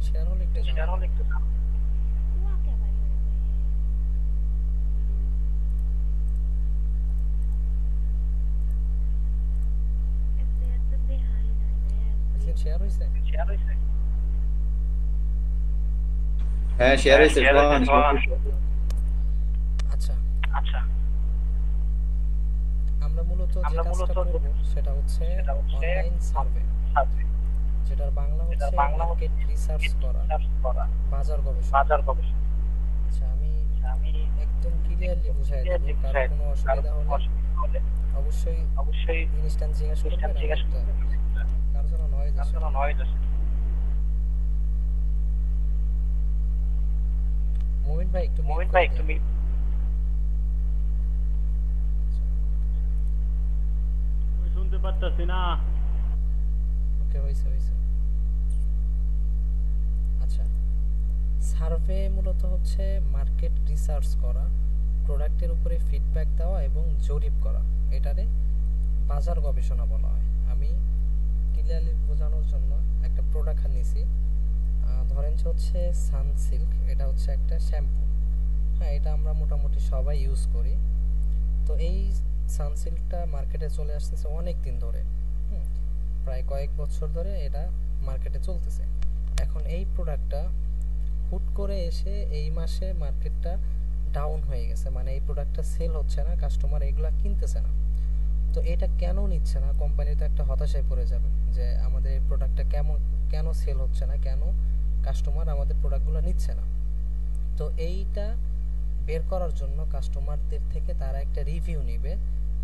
Share হলে একটু জানাবেন। हुआ क्या भाई मेरे को ये ऐसे तो बेहाल जाने স্ক্রিন শেয়ার হইছে? হ্যাঁ শেয়ার হয়েছে সোহান। আচ্ছা, আমরা মূলত যে কাজটা করব সেটা হচ্ছে অনলাইন সার্ভে, যেটার বাংলা হচ্ছে মার্কেট রিসার্চ করা, বাজার গবেষণা। আচ্ছা, আমি একদম ক্লিয়ারলি বুঝাই দেব, কারো কোনো অসুবিধা হলে অবশ্যই ইনস্ট্যান্ট জিজ্ঞেস করবেন। আমি একটা কারো জন্য নয়েজ আসে। মুমিন ভাই একটু মিউট করে দিন। আমি শুনতে পারতাছি না। ওকে, হইছে। আচ্ছা, সার্ভে মূলত হচ্ছে মার্কেট রিসার্চ করা, প্রোডাক্টের উপরে ফিডব্যাক দেওয়া এবং জরিপ করা, এটারে বাজার গবেষণা বলা হয়। আমি ক্লিয়ারলি বোঝানোর জন্য একটা প্রোডাক্ট নিয়েছি, ধরেন যে হচ্ছে সানসিল্ক। এটা হচ্ছে একটা শ্যাম্পু। হ্যাঁ, এটা আমরা মোটামুটি সবাই ইউজ করি। তো এই সানসিল্কটা মার্কেটে চলে আসতেছে অনেক দিন ধরে, প্রায় কয়েক বছর ধরে এটা মার্কেটে চলতেছে। এখন এই প্রোডাক্টটা হুট করে এসে এই মাসে মার্কেটটা ডাউন হয়ে গেছে, মানে এই প্রোডাক্টটা সেল হচ্ছে না, কাস্টমার এগুলা কিনতেছে না। তো এটা কেন নিচ্ছে না? কোম্পানি তো একটা হতাশায় পড়ে যাবে যে আমাদের এই প্রোডাক্টটা কেন সেল হচ্ছে না, কেন কাস্টমার আমাদের প্রোডাক্টগুলো নিচ্ছে না। তো এইটা বের করার জন্য কাস্টমারদের থেকে তারা একটা রিভিউ নেবে,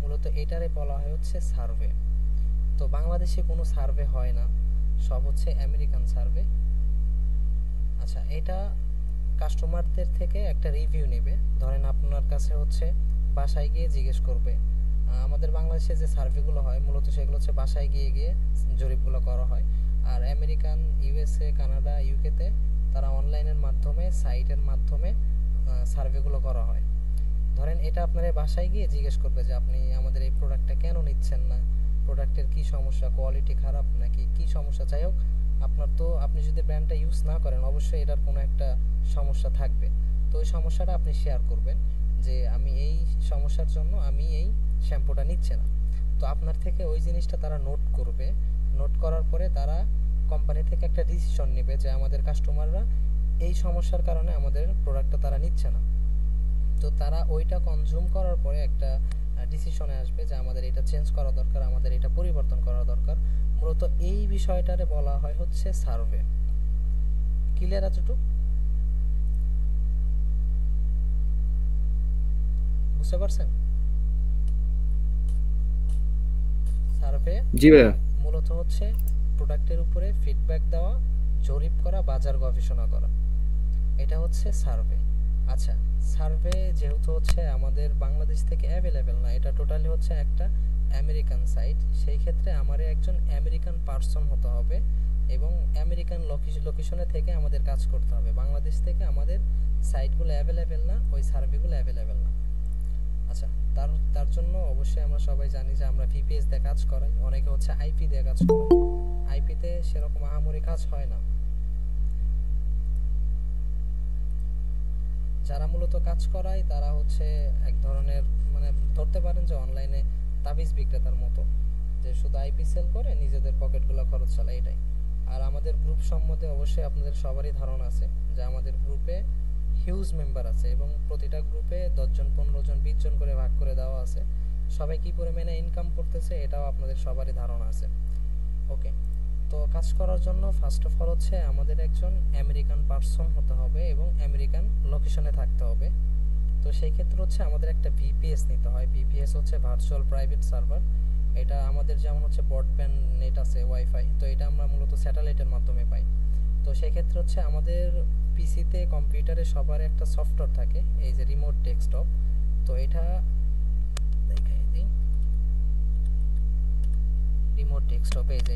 মূলত এটারে বলা হয় হচ্ছে সার্ভে। তো বাংলাদেশে কোনো সার্ভে হয় না, সব হচ্ছে আমেরিকান সার্ভে। আচ্ছা, এটা কাস্টমারদের থেকে একটা রিভিউ নেবে। ধরেন আপনার কাছে হচ্ছে বাসায় গিয়ে জিজ্ঞেস করবে। আমাদের বাংলাদেশে যে সার্ভেগুলো হয় মূলত সেগুলো হচ্ছে বাসায় গিয়ে জরিপগুলো করা হয়। আর আমেরিকান, ইউএসএ, কানাডা, ইউকেতে তারা অনলাইনের মাধ্যমে, সাইটের মাধ্যমে সার্ভেগুলো করা হয়। ধরেন এটা আপনার বাসায় গিয়ে জিজ্ঞেস করবে যে আপনি আমাদের এই প্রোডাক্টটা কেন নিচ্ছেন না, প্রোডাক্টের কি সমস্যা, কোয়ালিটি খারাপ নাকি কি সমস্যা। যাই হোক, আপনি যদি ব্র্যান্ডটা ইউজ না করেন অবশ্যই এটার কোনো একটা সমস্যা থাকবে। তো ওই সমস্যাটা আপনি শেয়ার করবেন যে আমি এই সমস্যার জন্য আমি এই শ্যাম্পুটা নিচ্ছি না। তো আপনার থেকে ওই জিনিসটা তারা নোট করবে। নোট করার পরে তারা কোম্পানি থেকে একটা ডিসিশন নেবে যে আমাদের কাস্টমাররা এই সমস্যার কারণে আমাদের প্রোডাক্টটা তারা নিচ্ছে না। তো তারা ওইটা কনজিউম করার পরে একটা ডিসিশনে আসবে যে আমাদের এটা চেঞ্জ করা দরকার, আমাদের এটা পরিবর্তন করা দরকার। মূলত এই বিষয়টারে বলা হয় হচ্ছে সার্ভে। ক্লিয়ার এতটুকু? বুঝতে পারছেন? সার্ভে জি ভাইয়া। মূলত হচ্ছে প্রোডাক্টের উপরে ফিডব্যাক দেওয়া, জরিপ করা, বাজার গবেষণা করা, এটা হচ্ছে সার্ভে। আচ্ছা, সার্ভে যেহেতু হচ্ছে আমাদের বাংলাদেশ থেকে অ্যাভেলেবেল না, এটা টোটালি হচ্ছে একটা আমেরিকান সাইট, সেই ক্ষেত্রে আমারে একজন আমেরিকান পার্সন হতে হবে এবং আমেরিকান লোকেশনে থেকে আমাদের কাজ করতে হবে। বাংলাদেশ থেকে আমাদের সাইটগুলো অ্যাভেলেবেল না, ওই সার্ভেগুলো অ্যাভেলেবেল না। আচ্ছা, তার জন্য অবশ্যই আমরা সবাই জানি যে আমরা ভিপিএস দিয়ে কাজ করাই, অনেকে হচ্ছে আইপি দিয়ে কাজ করে। আইপিতে সেরকম আহামরি কাজ হয় না। যারা মূলত কাজ করায় তারা হচ্ছে এক ধরনের, মানে ধরতে পারেন যে অনলাইনে তাবিজ বিক্রেতার মতো, যে শুধু আইপি সেল করে নিজেদের পকেটগুলো খরচ চালায়, এটাই। আর আমাদের গ্রুপ সম্বন্ধে অবশ্যই আপনাদের সবারই ধারণা আছে যে আমাদের গ্রুপে হিউজ মেম্বার আছে এবং প্রতিটা গ্রুপে 10 জন, 15 জন, 20 জন করে ভাগ করে দেওয়া আছে। সবাই কি পরিমাণে ইনকাম করতেছে এটাও আপনাদের সবারই ধারণা আছে। ওকে, তো কাজ করার জন্য ফার্স্ট অফ অল হচ্ছে আমাদের একজন আমেরিকান পার্সন হতে হবে এবং আমেরিকান লোকেশনে থাকতে হবে। তো সেই ক্ষেত্রে হচ্ছে আমাদের একটা ভিপিএস নিতে হয়। ভিপিএস হচ্ছে ভার্চুয়াল প্রাইভেট সার্ভার। এটা আমাদের যেমন হচ্ছে ব্রডব্যান্ড নেট আছে, ওয়াইফাই, তো এটা আমরা মূলত স্যাটেলাইটের মাধ্যমে পাই। তো সেই ক্ষেত্রে হচ্ছে আমাদের পিসিতে, কম্পিউটারে সবার একটা সফটওয়্যার থাকে, এই যে রিমোট ডেস্কটপ। তো এটা দেখাই দিই, রিমোট ডেস্কটপে এই যে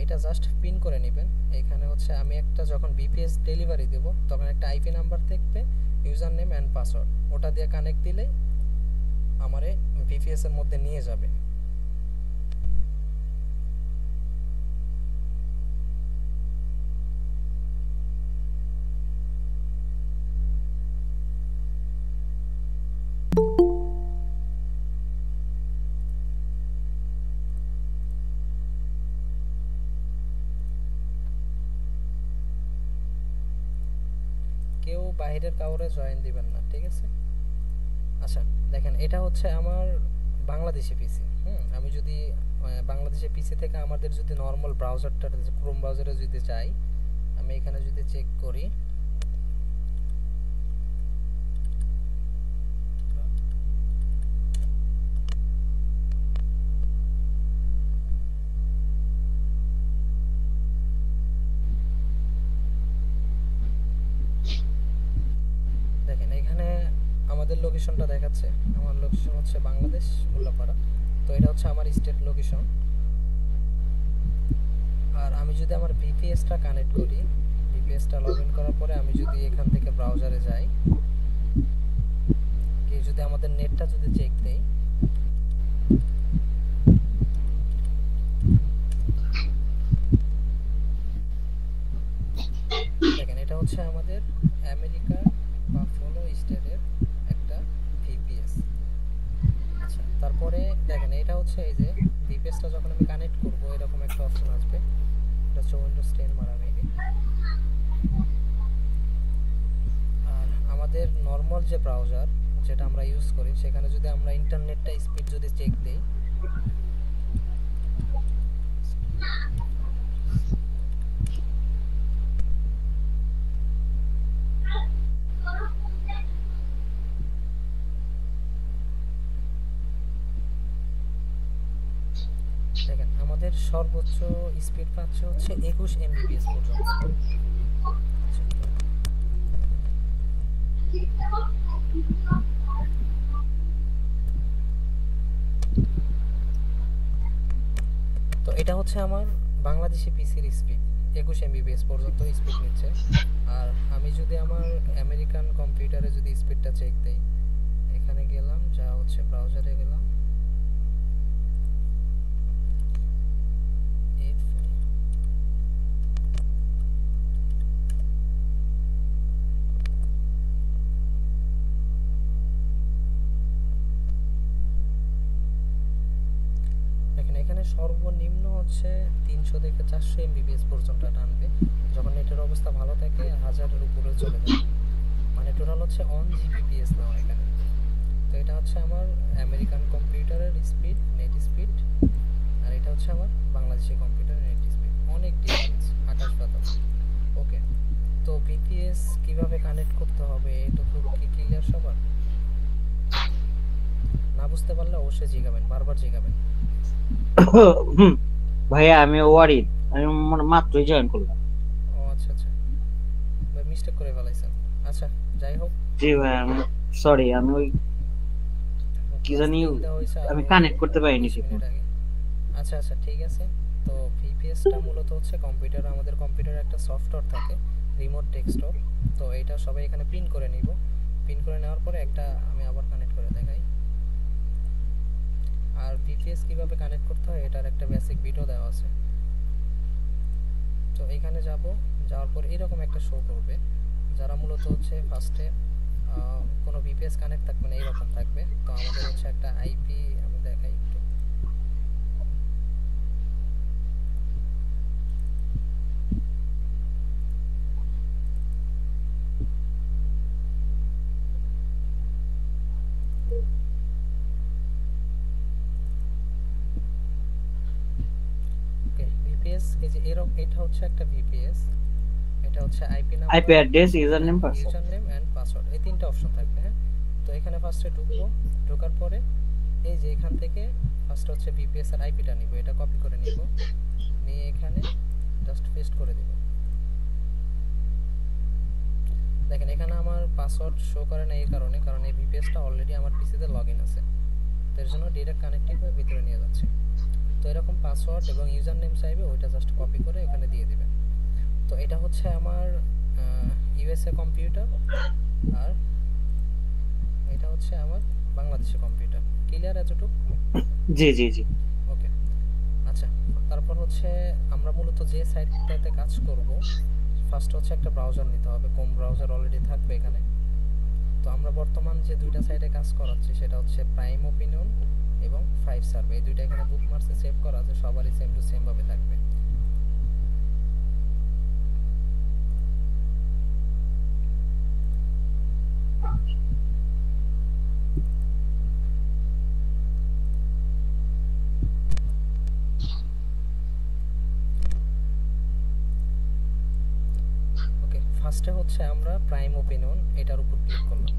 এটা জাস্ট পিন করে নেবেন। এখানে হচ্ছে আমি একটা যখন বিপিএস ডেলিভারি দেব তখন একটা আইপি নাম্বার থাকবে, ইউজার নেম অ্যান্ড পাসওয়ার্ড, ওটা দিয়ে কানেক্ট দিলেই আমারে বিপিএস এর মধ্যে নিয়ে যাবে। বাইরের কাউরে জয়েন দিবেন না, ঠিক আছে? আচ্ছা দেখেন, এটা হচ্ছে আমার বাংলাদেশি পিসি। আমি যদি বাংলাদেশি পিসি থেকে আমাদের যদি নর্মাল ব্রাউজারটা ক্রোম ব্রাউজারে যদি যাই, আমি এখানে যদি চেক করি, দেখেন এখানে আমাদের লোকেশনটা দেখাচ্ছে। আমার লোকেশন হচ্ছে বাংলাদেশ, উল্লাপাড়া। তো এটা হচ্ছে আমার স্টেট লোকেশন। আর আমি যদি আমার ভিপিএসটা কানেক্ট করি, ভিপিএসটা লগ ইন করার পরে আমি যদি এখান থেকে ব্রাউজারে যাই, কি যদি আমাদের নেটটা যদি চেক দেই, দেখেন এটা হচ্ছে আমাদের আমেরিকা বা ফলো স্টেটের একটা ভিপিএস। আচ্ছা তারপরে দেখেন এটা হচ্ছে এই যে ভিপিএসটা যখন আমি কানেক্ট করব এরকম একটা অপশন আসবে, এটা হচ্ছে উইন্ডোজ 10 মারা মেবি। আর আমাদের নর্মাল যে ব্রাউজার যেটা আমরা ইউজ করি, সেখানে যদি আমরা ইন্টারনেটটা স্পিড যদি চেক দেই, দেখেন আমাদের সর্বোচ্চ স্পিড পাচ্ছে হচ্ছে 21 এমবিপিএস পর্যন্ত। তো এটা হচ্ছে আমার বাংলাদেশি পিসির স্পিড, 21 এমবিপিএস পর্যন্ত স্পিড নিচ্ছে। আর আমি যদি আমার আমেরিকান কম্পিউটারে যদি স্পিডটা চেক দেই, এখানে গেলাম, যা হচ্ছে ব্রাউজারে গেলাম, এখানে সর্বনিম্ন হচ্ছে 300 থেকে 400 এমবিপিএস পর্যন্ত টানবে। যখন নেটের অবস্থা ভালো থাকে 1000-এর উপরে চলে যায়, মানে টোটাল হচ্ছে 1 জিবিপিএস নাও এখানে। তো এটা হচ্ছে আমার আমেরিকান কম্পিউটারের স্পিড, নেট স্পিড, আর এটা হচ্ছে আমার বাংলাদেশি কম্পিউটারের নেট স্পিড। অনেক ডিফারেন্স, আকাশ পাতাল। ওকে, তো ভিপিএস কিভাবে কানেক্ট করতে হবে এটা খুব ক্লিয়ার সবার? না বুঝতে পারলে অবশ্যই জিজ্ঞাবেন, বারবার জিজ্ঞাবেন। ভাইয়া আমি ওয়ারিদ, আমি মাত্রই জয়েন করলাম। ও আচ্ছা আচ্ছা, ভাই মিস্টেক করে ফেলাইছেন। আচ্ছা যাই হোক, জি ভাই আমি সরি, আমি ওই কি জানি আমি কানেক্ট করতে পারিনি ঠিক মতো। আচ্ছা আচ্ছা ঠিক আছে। তো ভিপিএসটা মূলত হচ্ছে কম্পিউটার, আমাদের কম্পিউটারে একটা সফটওয়্যার থাকে রিমোট ডেস্কটপ। তো এটা সবাই এখানে পিন করে নিব। পিন করে নেওয়ার পরে একটা আমি আবার কানেক্ট করে দেখাই। আর ভিপিএস কিভাবে কানেক্ট করতে হয় এটার একটা বেসিক ভিডিও দেওয়া আছে। তো এখানে যাব, যাওয়ার পর এরকম একটা শো করবে, যারা মূলত হচ্ছে ফার্স্টে কোনো ভিপিএস কানেক্ট থাকবে না, এরকম থাকবে। তো আমাদের হচ্ছে একটা আইপি আমি দেখাই একটু। ওকে, ভিপিএস এই যে এরকম, এটা হচ্ছে একটা ভিপিএস, এটা হচ্ছে IP number, IP address, user name, password. User name and password, এই তিনটা অপশন থাকবে। হ্যাঁ, তো এখানে ফার্স্টে ঢুকবো, ঢোকার পরে এই যে এখান থেকে ফার্স্ট হচ্ছে ভিপিএস এর আইপিটা নিব, এটা কপি করে নিব, নিয়ে এখানে জাস্ট পেস্ট করে দিব। দেখেন এখানে আমার পাসওয়ার্ড শো করে না এই কারণে, কারণ এই ভিপিএসটা অলরেডি আমার পিসিতে লগইন আছে, এর জন্য ডাইরেক্ট কানেক্টিভ হয়ে ভিতরে নিয়ে যাচ্ছে। তো এরকম পাসওয়ার্ড এবং ইউজার নেম চাইবে, ওইটা জাস্ট কপি করে এখানে দিয়ে দিবেন। তো এটা হচ্ছে আমার ইউএসএ কম্পিউটার, আর এটা হচ্ছে আমার বাংলাদেশি কম্পিউটার। ক্লিয়ার এতটুকু? জি জি জি। ওকে, আচ্ছা তারপর হচ্ছে আমরা মূলত যে সাইটটাতে কাজ করব, ফার্স্ট হচ্ছে একটা ব্রাউজার নিতে হবে। কোন ব্রাউজার অলরেডি থাকবে এখানে। তো আমরা বর্তমান যে দুইটা সাইটে কাজ করাচ্ছি সেটা হচ্ছে প্রাইম ওপিনিয়ন এবং 5 সার্ভে, এই দুইটা এখানে বুকমার্কসে সেভ করা আছে, সবারই সেম টু সেম ভাবে থাকবে। ফার্স্টে হচ্ছে আমরা প্রাইম ওপিনিয়ন এটার উপর ক্লিক করলাম।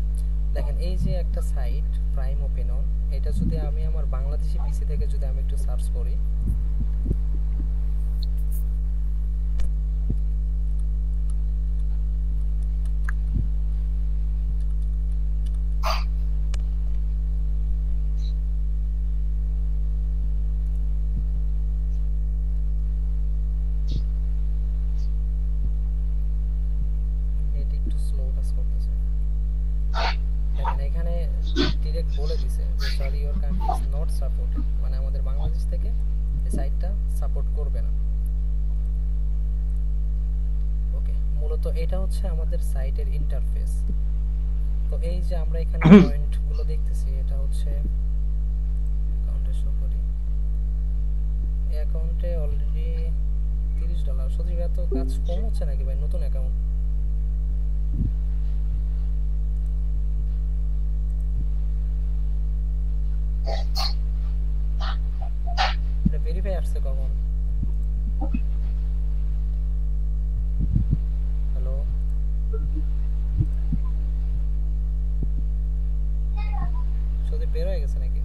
দেখেন এই যে একটা সাইট প্রাইম ওপিনিয়ন, এটা যদি আমি আমার বাংলাদেশি পিসি থেকে যদি আমি একটু সার্চ করি, এটা একটু স্লো কাজ করতেছে। দেখেন এখানে ডিরেক্ট বলে দিছে যে sorry your country is not supported, মানে আমাদের বাংলাদেশ থেকে এই সাইটটা সাপোর্ট করবে না। ওকে, মূলত এটা হচ্ছে আমাদের সাইটের ইন্টারফেস। তো এই যে আমরা এখানে পয়েন্টগুলো দেখতেছি, এটা হচ্ছে অ্যাকাউন্টে শো করি, এই অ্যাকাউন্টে অলরেডি $30। সত্যি এত কাজ কম হচ্ছে নাকি ভাই? নতুন অ্যাকাউন্ট এটা ভেরিফাই আসছে কখন? হ্যালো, সত্যি বের হয়ে গেছে নাকি?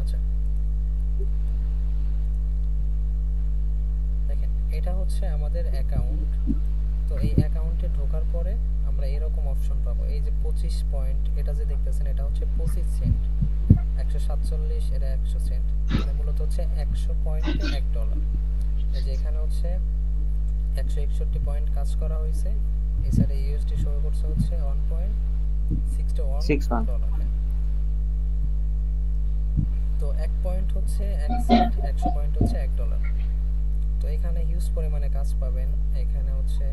আচ্ছা, দেখেন এটা হচ্ছে আমাদের অ্যাকাউন্ট। তো এই অ্যাকাউন্টে ঢোকার পরে আমরা এরকম অপশন পাবো, এই যে 25 পয়েন্ট, এটা যে দেখতেছেন এটা হচ্ছে 25 সেন্ট, 147 এটা 100 সেন্ট, মানে মূলত হচ্ছে 100 পয়েন্টে $1। এই যে এখানে হচ্ছে 161 পয়েন্ট কাজ করা হয়েছে, এই সাইডে ইউএসডি শো করছে হচ্ছে 1.61 ডলার। তো 1 পয়েন্ট হচ্ছে 1 সেন্ট, 100 পয়েন্ট হচ্ছে $1। তো এখানে হিউজ পরিমাণে কাজ পাবেন। এখানে হচ্ছে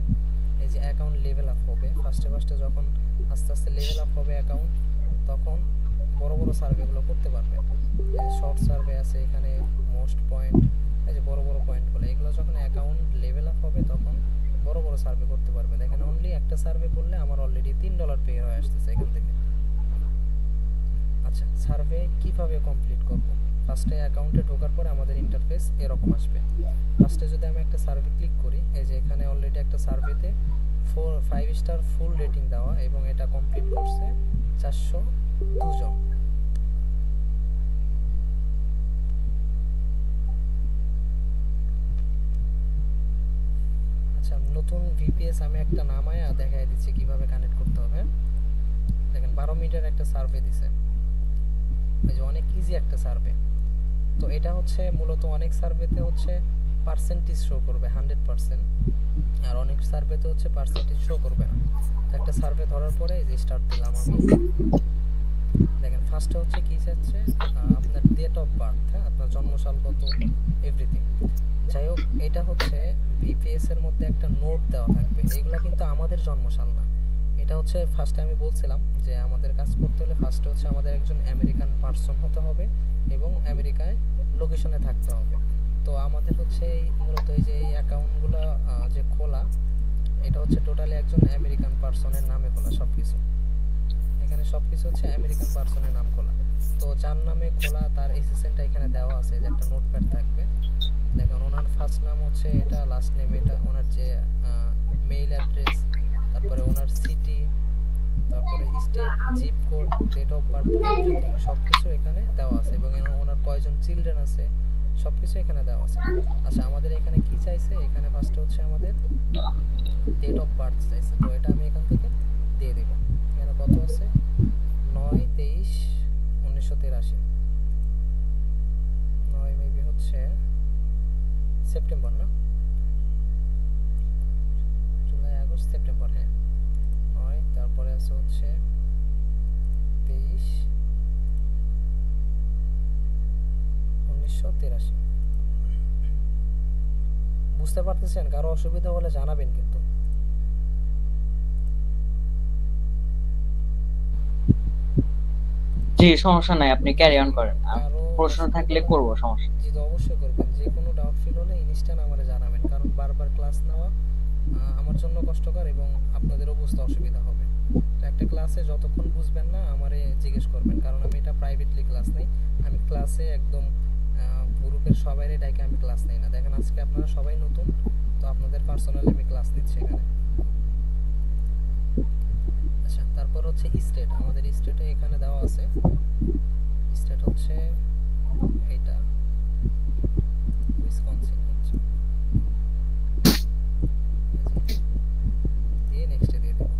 এই যে অ্যাকাউন্ট লেভেল আপ হবে, ফার্স্টে যখন আস্তে আস্তে লেভেল আপ হবে অ্যাকাউন্ট, তখন বড় বড় সার্ভেগুলো করতে পারবে। এই যে শর্ট সার্ভে আছে এখানে, মোস্ট পয়েন্ট, এই যে বড় বড় পয়েন্টগুলো, এগুলো যখন অ্যাকাউন্ট লেভেল আপ হবে তখন বড় বড় সার্ভে করতে পারবে। দেখেন অনলি একটা সার্ভে করলে আমার অলরেডি $3 পে হয়ে আসতেছে এখান থেকে। আচ্ছা, সার্ভে কিভাবে কমপ্লিট করব? ফার্স্টে অ্যাকাউন্টে ঢোকার পরে আমাদের ইন্টারফেস এরকম আসবে। ফার্স্টে যদি আমি একটা সার্ভে ক্লিক করি, এই যে এখানে অলরেডি একটা সার্ভেতে 5 স্টার ফুল রেটিং দেওয়া, এবং এটা কমপ্লিট করছে 402 জন। আচ্ছা, নতুন ভিপিএস আমি একটা নামায়া দেখাই দিচ্ছি কিভাবে কানেক্ট করতে হবে। দেখেন 12 মিনিটের একটা সার্ভে দিছে, এই যে অনেক ইজি একটা সার্ভে। তো এটা হচ্ছে মূলত অনেক সার্ভেতে হচ্ছে পার্সেন্টেজ শো করবে 100%, আর অনেক সার্ভেতে হচ্ছে পার্সেন্টেজ শো করবে না। তো একটা সার্ভে ধরার পরে এই যে স্টার্ট দিলাম আমি। দেখেন ফার্স্টে হচ্ছে কি চাচ্ছে, আপনার ডেট অফ বার্থ, হ্যাঁ, আপনার জন্মসাল কত, এভরিথিং। যাই হোক, এটা হচ্ছে ভিপিএস এর মধ্যে একটা নোট দেওয়া থাকবে, এগুলো কিন্তু আমাদের জন্মসাল না। এটা হচ্ছে ফার্স্টে আমি বলছিলাম যে আমাদের কাজ করতে হলে ফার্স্টে হচ্ছে আমাদের একজন আমেরিকান পারসন হতে হবে এবং আমেরিকায় লোকেশনে থাকতে হবে। তো আমাদের হচ্ছে এই মূলত এই যে এই অ্যাকাউন্টগুলো যে খোলা, এটা হচ্ছে টোটালি একজন আমেরিকান পারসনের নামে খোলা সব কিছু। এখানে সব কিছু হচ্ছে আমেরিকান পারসনের নাম খোলা। তো যার নামে খোলা তার এসিস্ট্যান্টটা এখানে দেওয়া আছে, যে একটা নোটপ্যাড থাকবে। দেখেন ওনার ফার্স্ট নাম হচ্ছে এটা, লাস্ট নেম এটা, ওনার যে মেইল অ্যাড্রেস, তারপরে ওনার সিটি, তারপরে state, zip code, date of birth, everything সব কিছু এখানে দেওয়া আছে, এবং ওনার কয়জন চিলড্রেন আছে সব কিছু এখানে দেওয়া আছে। আচ্ছা, আমাদের এখানে কি চাইছে? এখানে ফার্স্টে হচ্ছে আমাদের ডেট অফ বার্থ চাইছে, তো এটা আমি এখান থেকে দিয়ে দেব। এখানে কত আছে? 9/23/1983, 9 মেবি হচ্ছে সেপ্টেম্বর, না জুলাই, আগস্ট, সেপ্টেম্বর, হ্যাঁ 9। তারপরে আছে হচ্ছে 23/1983। বুঝতে পারতেছেন? কারো অসুবিধা হলে জানাবেন কিন্তু। জি, সমস্যা নাই, আপনি ক্যারি অন করেন। কারো প্রশ্ন থাকলে করব, সমস্যা নেই। জি, তো অবশ্যই করবেন। যে কোনো ডাউট ফিল হলে ইনস্ট্যান্ট আমারে জানাবেন, কারণ বারবার ক্লাস নেওয়া আমার জন্য কষ্টকর এবং আপনাদেরও বুঝতে অসুবিধা হবে। তো একটা ক্লাসে যতক্ষণ বুঝবেন না আমারে জিজ্ঞেস করবেন, কারণ আমি এটা প্রাইভেটলি ক্লাস নেই, আমি ক্লাসে একদম গ্রুপের সবাইরে ডাইকে আমি ক্লাস নেই না। দেখেন আজকে আপনারা সবাই নতুন, তো আপনাদের পার্সোনালি আমি ক্লাস নিচ্ছি এখানে। আচ্ছা, তারপর হচ্ছে স্টেট। আমাদের স্টেটে এখানে দেওয়া আছে, স্টেট হচ্ছে এইটা উইসকনসিন হচ্ছে, দিয়ে নেক্সটে দিয়ে দেবো।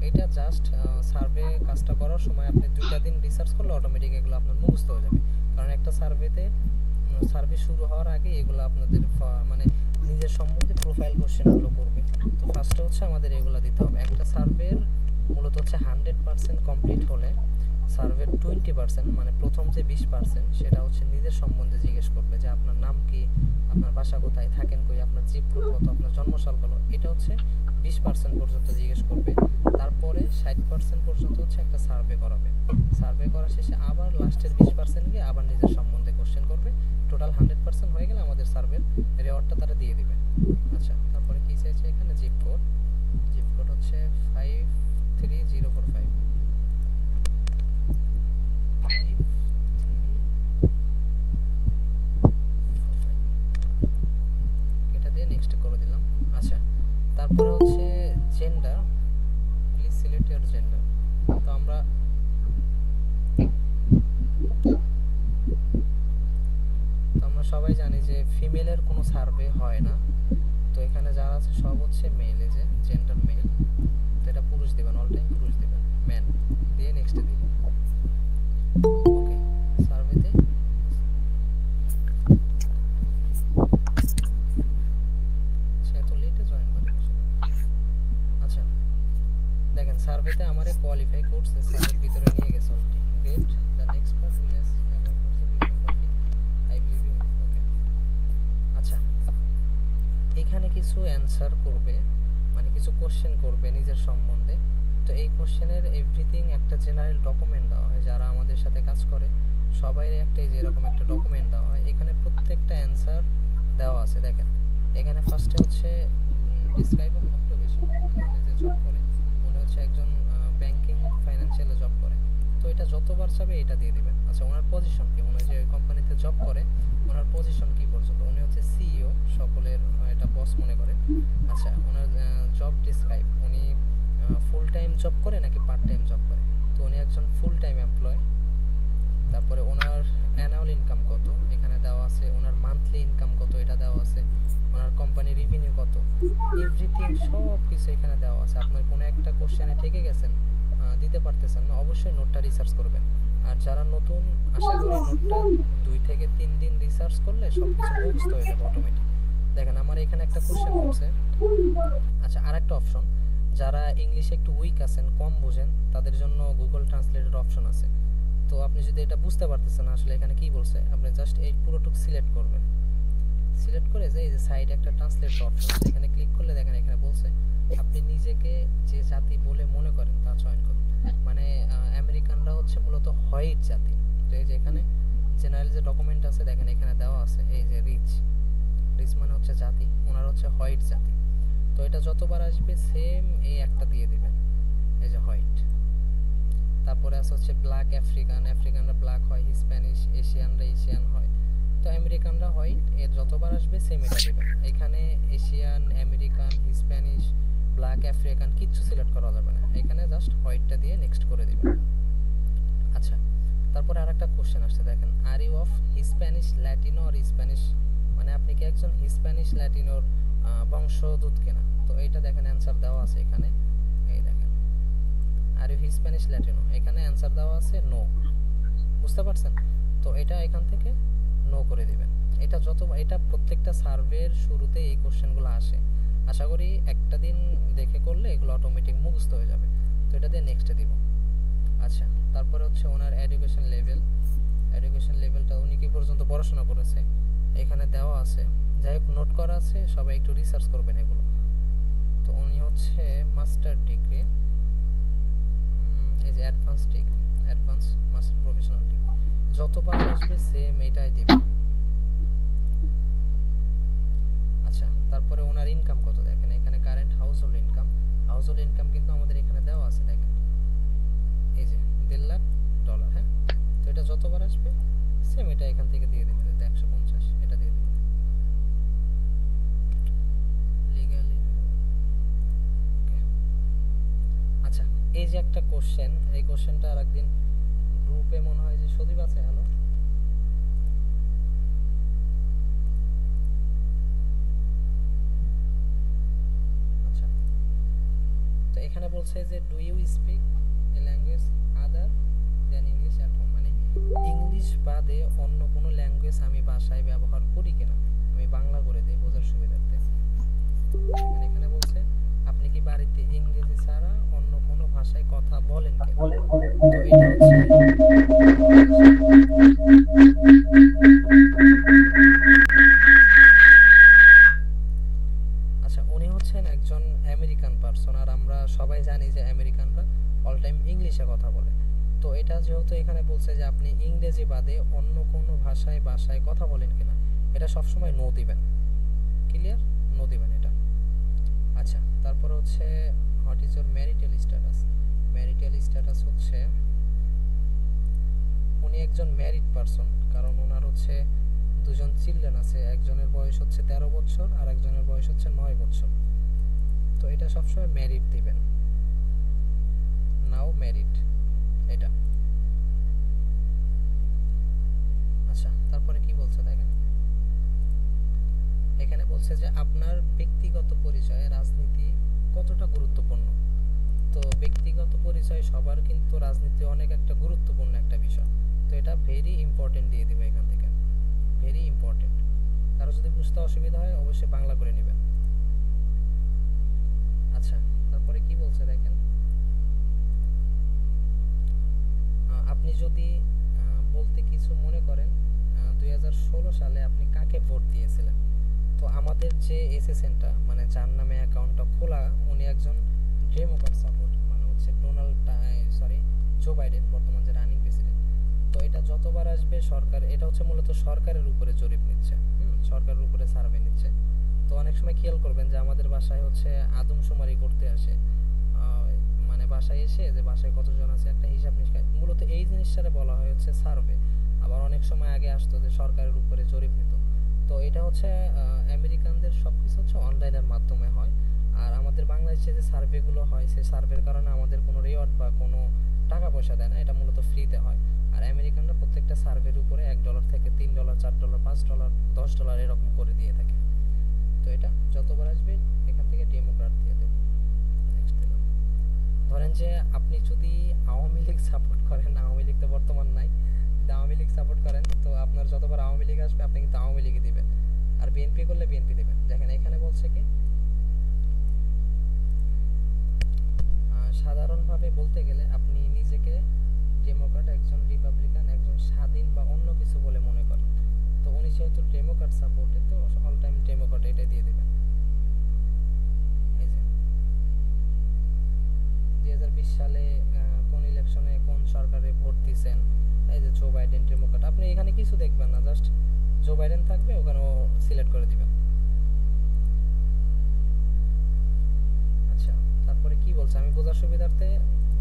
এটা জাস্ট সার্ভে কাজটা করার সময় আপনি 2টা দিন রিসার্চ করলে অটোমেটিক এগুলো আপনার মুখস্থ হয়ে যাবে। কারণ একটা সার্ভেতে সার্ভে শুরু হওয়ার আগে এগুলো আপনাদের মানে নিজের সম্বন্ধে প্রোফাইল কোশ্চেনগুলো করবে। তো ফার্স্টে হচ্ছে আমাদের এগুলো দিতে হবে। একটা সার্ভের মূলত হচ্ছে 100% কমপ্লিট হলে সার্ভের 20% মানে প্রথম যে 20% সেটা হচ্ছে নিজের সম্বন্ধে জিজ্ঞেস করবে, যে আপনার নাম কি, আপনার বাসা কোথায়, থাকেন কই, আপনার জিপ কোড কত, আপনার জন্মসাল কত। এটা হচ্ছে 20% পর্যন্ত জিজ্ঞেস করবে। তারপরে 60% পর্যন্ত হচ্ছে একটা সার্ভে করাবে। সার্ভে করা শেষে আবার লাস্টের 20% গিয়ে আবার নিজের সম্বন্ধে কোশ্চেন করবে। টোটাল 100% হয়ে গেলে আমাদের সার্ভের রেওয়ার্ডটা তারা দিয়ে দিবে। আচ্ছা, তারপরে কি চাইছে এখানে জিপ কোড। জিপ কোড হচ্ছে 53045। এটা দিয়ে নেক্সট করে দিলাম। আচ্ছা, তারপরে হচ্ছে gender, please select your gender. তো আমরা সবাই জানি যে ফিমেলের কোনো সার্ভে হয় না। তো এখানে যারা আছে সব হচ্ছে মেল, এই যে জেন্ডার মেল। তো এটা পুরুষ দিবেন, অল টাইম পুরুষ দিবেন, ম্যান দিয়ে নেক্সট দিবেন। ওকে, সার্ভেতে সে তো লেটে জয়েন করে। আচ্ছা, দেখেন সার্ভেতে আমারে কোয়ালিফাই করছে, সার্ভের ভিতরে নিয়ে গেছে already. Great, the next part will have about topic I believe in. Okay, আচ্ছা, এখানে কিছু অ্যানসার করবে, মানে কিছু কোশ্চেন করবে নিজের সম্বন্ধে। তো এই কোশ্চেনের এভরিথিং একটা জেনারেল ডকুমেন্ট দেওয়া হয়। যারা আমাদের সাথে কাজ করে সবাই একটা এই যে এরকম একটা ডকুমেন্ট দেওয়া হয়। এখানে প্রত্যেকটা অ্যানসার দেওয়া আছে। দেখেন এখানে ফার্স্টে হচ্ছে ডিসক্রাইব অফ অকুপেশন, মানে যে জব করে মনে হচ্ছে একজন ব্যাংকিং ফাইন্যান্সিয়ালে জব করে। তো এটা যতবার চাবে এটা দিয়ে দিবেন। আচ্ছা, ওনার পজিশন কি, মনে হয় যে ওই কোম্পানিতে জব করে, ওনার পজিশন কি পর্যন্ত, উনি হচ্ছে সিইও, সকলের এটা বস মনে করে। আচ্ছা, ওনার জব ডিসক্রাইব, উনি ফুল টাইম জব করে নাকি পার্ট টাইম জব করে। তো উনি একজন ফুল টাইম এমপ্লয়। তারপরে ওনার অ্যানুয়াল ইনকাম কত এখানে দেওয়া আছে, ওনার মান্থলি ইনকাম কত এটা দেওয়া আছে, ওনার কোম্পানি রেভিনিউ কত, এভরিথিং সব কিছু এখানে দেওয়া আছে। আপনার কোনো একটা কোশ্চেনে ঠেকে গেছেন, দিতে পারতেছেন না, অবশ্যই নোটটা রিসার্চ করবেন। আর যারা নতুন, আশা করি নোটটা 2 থেকে 3 দিন রিসার্চ করলে সব কিছু মুখস্থ হয়ে যাবে অটোমেটিক। দেখেন আমার এখানে একটা কোশ্চেন করছে। আচ্ছা, আরেকটা অপশন, যারা ইংলিশে একটু উইক আছেন, কম বোঝেন, তাদের জন্য গুগল ট্রান্সলেটের অপশন আছে। তো আপনি যদি এটা বুঝতে পারতেছেন আসলে এখানে কি বলছে, আপনি জাস্ট এই পুরোটুকু সিলেক্ট করবেন। সিলেক্ট করে যে এই যে সাইডে একটা ট্রান্সলেট অপশন আছে, এখানে ক্লিক করলে দেখেন এখানে বলছে আপনি নিজেকে যে জাতি বলে মনে করেন তা চয়ন করুন। মানে আমেরিকানরা হচ্ছে মূলত হোয়াইট জাতি। তো এই যে এখানে জেনারেল যে ডকুমেন্ট আছে দেখেন এখানে দেওয়া আছে, এই যে রিচ মানে হচ্ছে জাতি, ওনার হচ্ছে হোয়াইট জাতি। তো এটা যতবার আসবে সেম এই একটা দিয়ে দিবেন, এই যে হোয়াইট। তারপরে আছে হচ্ছে ব্ল্যাক আফ্রিকান, আফ্রিকানরা ব্ল্যাক হয়, হিসপ্যানিশ, এশিয়ানরা এশিয়ান হয়। তো আমেরিকানরা হোয়াইট, এর যতবার আসবে সেম এটা দিবেন। এখানে এশিয়ান, আমেরিকান, হিসপ্যানিশ, ব্ল্যাক আফ্রিকান কিচ্ছু সিলেক্ট করা যাবে না, এখানে জাস্ট হোয়াইটটা দিয়ে নেক্সট করে দিবেন। আচ্ছা, তারপরে আরেকটা কোশ্চেন আসছে, দেখেন are you of Hispanic, Latino আর স্প্যানিশ, মানে আপনি কি একজন হিসপ্যানিশ ল্যাটিনোর বংশোদ্ভূত কিনা। তো এইটা দেখেন অ্যানসার দেওয়া আছে এখানে, এই দেখেন আর ইউ হিসপ্যানিশ ল্যাটিনো, এখানে অ্যানসার দেওয়া আছে নো। বুঝতে পারছেন? তো এটা এখান থেকে নো করে দিবেন। এটা প্রত্যেকটা সার্ভের শুরুতে এই কোশ্চেনগুলো আসে। আশা করি একটা দিন দেখে করলে এগুলো অটোমেটিক মুখস্থ হয়ে যাবে। তো এটা দিয়ে নেক্সটে দিব। আচ্ছা, তারপরে হচ্ছে ওনার এডুকেশন লেভেলটা উনি কি পর্যন্ত পড়াশোনা করেছে এখানে দেওয়া আছে। যাই হোক, নোট করা আছে, সবাই একটু রিসার্চ করবেন এগুলো। তো উনি হচ্ছে মাস্টার ডিগ্রি, এই যে অ্যাডভান্স মাস্টার প্রফেশনাল ডিগ্রি, যতবার আসবে সেম এটাই দিবেন। আচ্ছা, তারপরে ওনার ইনকাম কত দেখেন এখানে, কারেন্ট হাউস হোল্ড ইনকাম কিন্তু আমাদের এখানে দেওয়া আছে, দেখেন এই যে $1.5 লাখ। হ্যাঁ, তো এটা যতবার আসবে সেম এটা এখান থেকে দিয়ে দেবেন, $150 এই যে একটা কোশ্চেন, এই কোশ্চেনটা আর একদিন গ্রুপে মনে হয় যে সদীপ আছে, হ্যালো, আচ্ছা, তো এখানে বলছে যে do you speak a language other than English at home, মানে ইংলিশ বাদে অন্য কোনো ল্যাঙ্গুয়েজ আমি বাসায় ব্যবহার করি কিনা। আমি বাংলা করে দিই বোঝার সুবিধার্থে। এখানে বলছে আপনি কি বাড়িতে ইংরেজি ছাড়া অন্য কোনো ভাষায় কথা বলেন কিনা। তো এটা হচ্ছে আচ্ছা, উনি হচ্ছেন একজন আমেরিকান পারসন, আর আমরা সবাই জানি যে আমেরিকানরা অল টাইম ইংলিশে কথা বলে। তো এটা যেহেতু এখানে বলছে যে আপনি ইংরেজি বাদে অন্য কোনো ভাষায় কথা বলেন কিনা, এটা সবসময় নো দিবেন। ক্লিয়ার? নো দিবেন এটা। আচ্ছা, তারপর হচ্ছে what is your marital status. Marital status হচ্ছে উনি একজন ম্যারিড পারসন, কারণ ওনার হচ্ছে দুজন চিলড্রেন আছে, একজনের বয়স হচ্ছে 13 বছর আর একজনের বয়স হচ্ছে 9 বছর। তো এটা সবসময় ম্যারিড দিবেন, নাও ম্যারিড এটা। আচ্ছা, তারপরে কি বলছে দেখেন, এখানে বলছে যে আপনার ব্যক্তিগত পরিচয়ে রাজনীতি কতটা গুরুত্বপূর্ণ। তো ব্যক্তিগত পরিচয় সবার কিন্তু রাজনীতি অনেক একটা গুরুত্বপূর্ণ একটা বিষয়। তো এটা ভেরি ইম্পর্টেন্ট দিয়ে দিব এখান থেকে, ভেরি ইম্পর্টেন্ট। কারো যদি বুঝতে অসুবিধা হয় অবশ্যই বাংলা করে নেবেন। আচ্ছা, তারপরে কি বলছে দেখেন, আপনি যদি বলতে কিছু মনে করেন 2016 সালে আপনি কাকে ভোট দিয়েছিলেন। তো আমাদের যে এসএসএনটা মানে যার নামে অ্যাকাউন্টটা খোলা, উনি একজন ডেমোক্র্যাট সাপোর্ট, মানে হচ্ছে জো বাইডেন বর্তমান যে রানিং প্রেসিডেন্ট। তো এটা যতবার আসবে সরকার, এটা হচ্ছে মূলত সরকারের উপরে জরিপ নিচ্ছে, সরকারের উপরে সার্ভে নিচ্ছে। তো অনেক সময় খেয়াল করবেন যে আমাদের বাসায় হচ্ছে আদমশুমারি করতে আসে, মানে বাসায় এসে যে বাসায় কতজন আছে একটা হিসাব নিকাশ, মূলত এই জিনিসটারে বলা হয় হচ্ছে সার্ভে। আবার অনেক সময় আগে আসতো যে সরকারের উপরে জরিপ নিত। তো এটা হচ্ছে আমেরিকানদের সবকিছু হচ্ছে অনলাইনের মাধ্যমে হয়, আর আমাদের বাংলাদেশে যে সার্ভেগুলো হয় সেই সার্ভের কারণে আমাদের কোনো রিওয়ার্ড বা কোনো টাকা পয়সা দেয় না, এটা মূলত ফ্রিতে হয়। আর আমেরিকানরা প্রত্যেকটা সার্ভের উপরে $1 থেকে $3, $4, $5, $10 এরকম করে দিয়ে থাকে। তো এটা যতবার আসবে এখান থেকে ডেমোক্র্যাট দিয়ে দেবো। নেক্সট দিলাম। ধরেন যে আপনি যদি আওয়ামী লীগ সাপোর্ট করেন, আওয়ামী লীগ তো বর্তমান নাই, যদি আওয়ামী লীগ সাপোর্ট করেন তো আপনার যতবার আওয়ামী লীগ আসবে আপনি কিন্তু আওয়ামী লীগই দিবেন, আর বিএনপি করলে বিএনপি দিবেন। দেখেন এখানে বলছে কি, সাধারণভাবে বলতে গেলে আপনি নিজেকে ডেমোক্র্যাট, একজন রিপাবলিকান, একজন স্বাধীন বা অন্য কিছু বলে মনে করেন। তো উনি যেহেতু ডেমোক্র্যাট সাপোর্টে, তো অল টাইম ডেমোক্র্যাট এটা দিয়ে দেবেন। এই যে 2020 সালে কোন ইলেকশনে কোন সরকারে ভোট দিয়েছেন, এই যে জো বাইডেন ডেমোক্র্যাট, আপনি এখানে কিছু দেখবেন না, জাস্ট জো বাইডেন থাকবে ওখানেও সিলেক্ট করে দিবেন। আচ্ছা, তারপরে কি বলছে আমি বোঝার সুবিধার্থে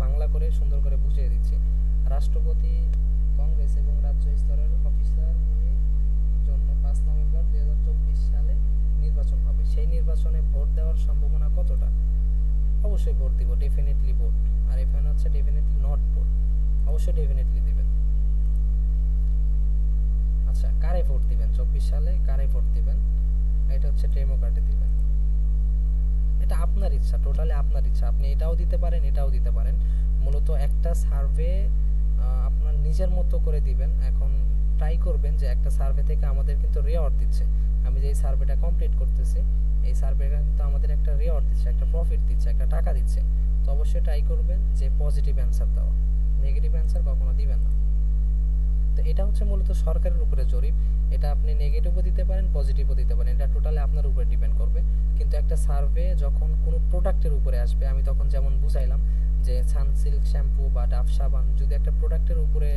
বাংলা করে সুন্দর করে বুঝিয়ে দিচ্ছি। রাষ্ট্রপতি, কংগ্রেস এবং রাজ্য স্তরের অফিসারগুলির জন্য 5 নভেম্বর 2024 সালে নির্বাচন হবে। সেই নির্বাচনে ভোট দেওয়ার সম্ভাবনা কতটা? অবশ্যই ভোট দিব, ডেফিনেটলি ভোট। আর এখানে হচ্ছে ডেফিনেটলি নট ভোট, অবশ্যই ডেফিনেটলি দিবেন। আচ্ছা, কারে ভোট দিবেন 24 সালে, কারে ভোট দিবেন? এটা হচ্ছে ডেমোক্র্যাটে দিবেন। এটা আপনার ইচ্ছা, টোটালি আপনার ইচ্ছা, আপনি এটাও দিতে পারেন এটাও দিতে পারেন। মূলত একটা সার্ভে আপনার নিজের মতো করে দিবেন। এখন ট্রাই করবেন যে একটা সার্ভে থেকে আমাদের কিন্তু রিওয়ার্ড দিচ্ছে, আমি যে সার্ভেটা কমপ্লিট করতেছি এই সার্ভেটা কিন্তু আমাদের একটা রিওয়ার্ড দিচ্ছে, একটা প্রফিট দিচ্ছে, একটা টাকা দিচ্ছে। তো অবশ্যই ট্রাই করবেন যে পজিটিভ অ্যান্সার দেওয়া, নেগেটিভ অ্যান্সার কখনো দিবেন না। তো এটা হচ্ছে মূলত সরকারের উপরে জরিপ, এটা আপনি নেগেটিভও দিতে পারেন পজিটিভও দিতে পারেন, এটা টোটালি আপনার উপরে ডিপেন্ড করবে। কিন্তু একটা সার্ভে যখন কোনো প্রোডাক্টের উপরে আসবে, আমি তখন যেমন বুঝাইলাম যে সানসিল্ক শ্যাম্পু বা ডাভ সাবান, যদি একটা প্রোডাক্টের উপরে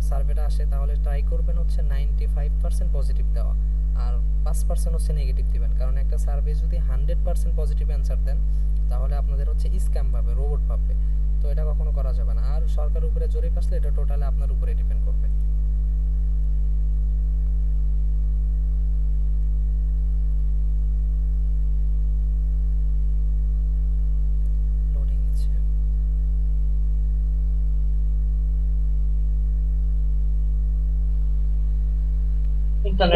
সার্ভেটা আসে তাহলে ট্রাই করবেন হচ্ছে 95% পজিটিভ দেওয়া, আর 5% হচ্ছে নেগেটিভ দিবেন। কারণ একটা সার্ভে যদি 100% পজিটিভ অ্যান্সার দেন তাহলে আপনাদের হচ্ছে স্ক্যাম পাবে, রোবট পাবে। তো এটা কখনো করা যাবে না। আর সরকারের উপরে জরিপ আসলে এটা টোটালি আপনার উপরে ডিপেন্ড করবে। লোডিং আছে। Noise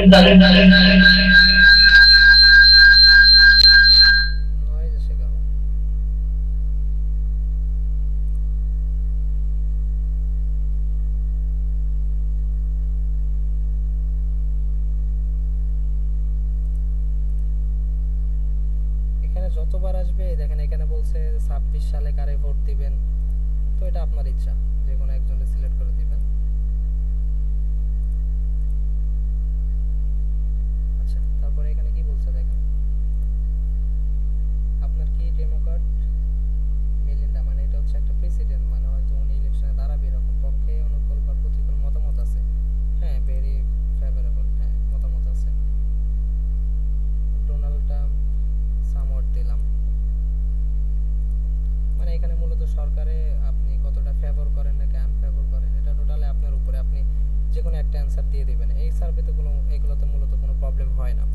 এসে গেল। এখানে যতবার আসবে দেখেন এখানে বলছে 26 সালে কারে ভোট দিবেন, তো এটা আপনার ইচ্ছা, যে কোনো একজনকে সিলেক্ট করে দিবেন। আচ্ছা, তারপরে এখানে কি বলছে দেখেন, আপনার কি ডেমোক্র্যাট মেলিন্ডা, মানে এটা হচ্ছে একটা প্রেসিডেন্ট, মানে হয়তো উনি ইলেকশনে দাঁড়াবে, এরকম পক্ষে অনুকূল বা প্রতিকূল মতামত আছে। হ্যাঁ, ভেরি ফেভারেবল, হ্যাঁ মতামত আছে। ডোনাল্ড ট্রাম্প সামওয়াট দিলাম, মানে এখানে মূলত সরকারে আপনি কতটা ফেভার করেন নাকি আনফেভার করেন, এটা টোটালি আপনার উপরে, আপনি যে কোনো একটা অ্যান্সার দিয়ে দিবেন। এই সার্ভেতে কোনো এগুলোতে মূলত কোনো প্রবলেম হয় না।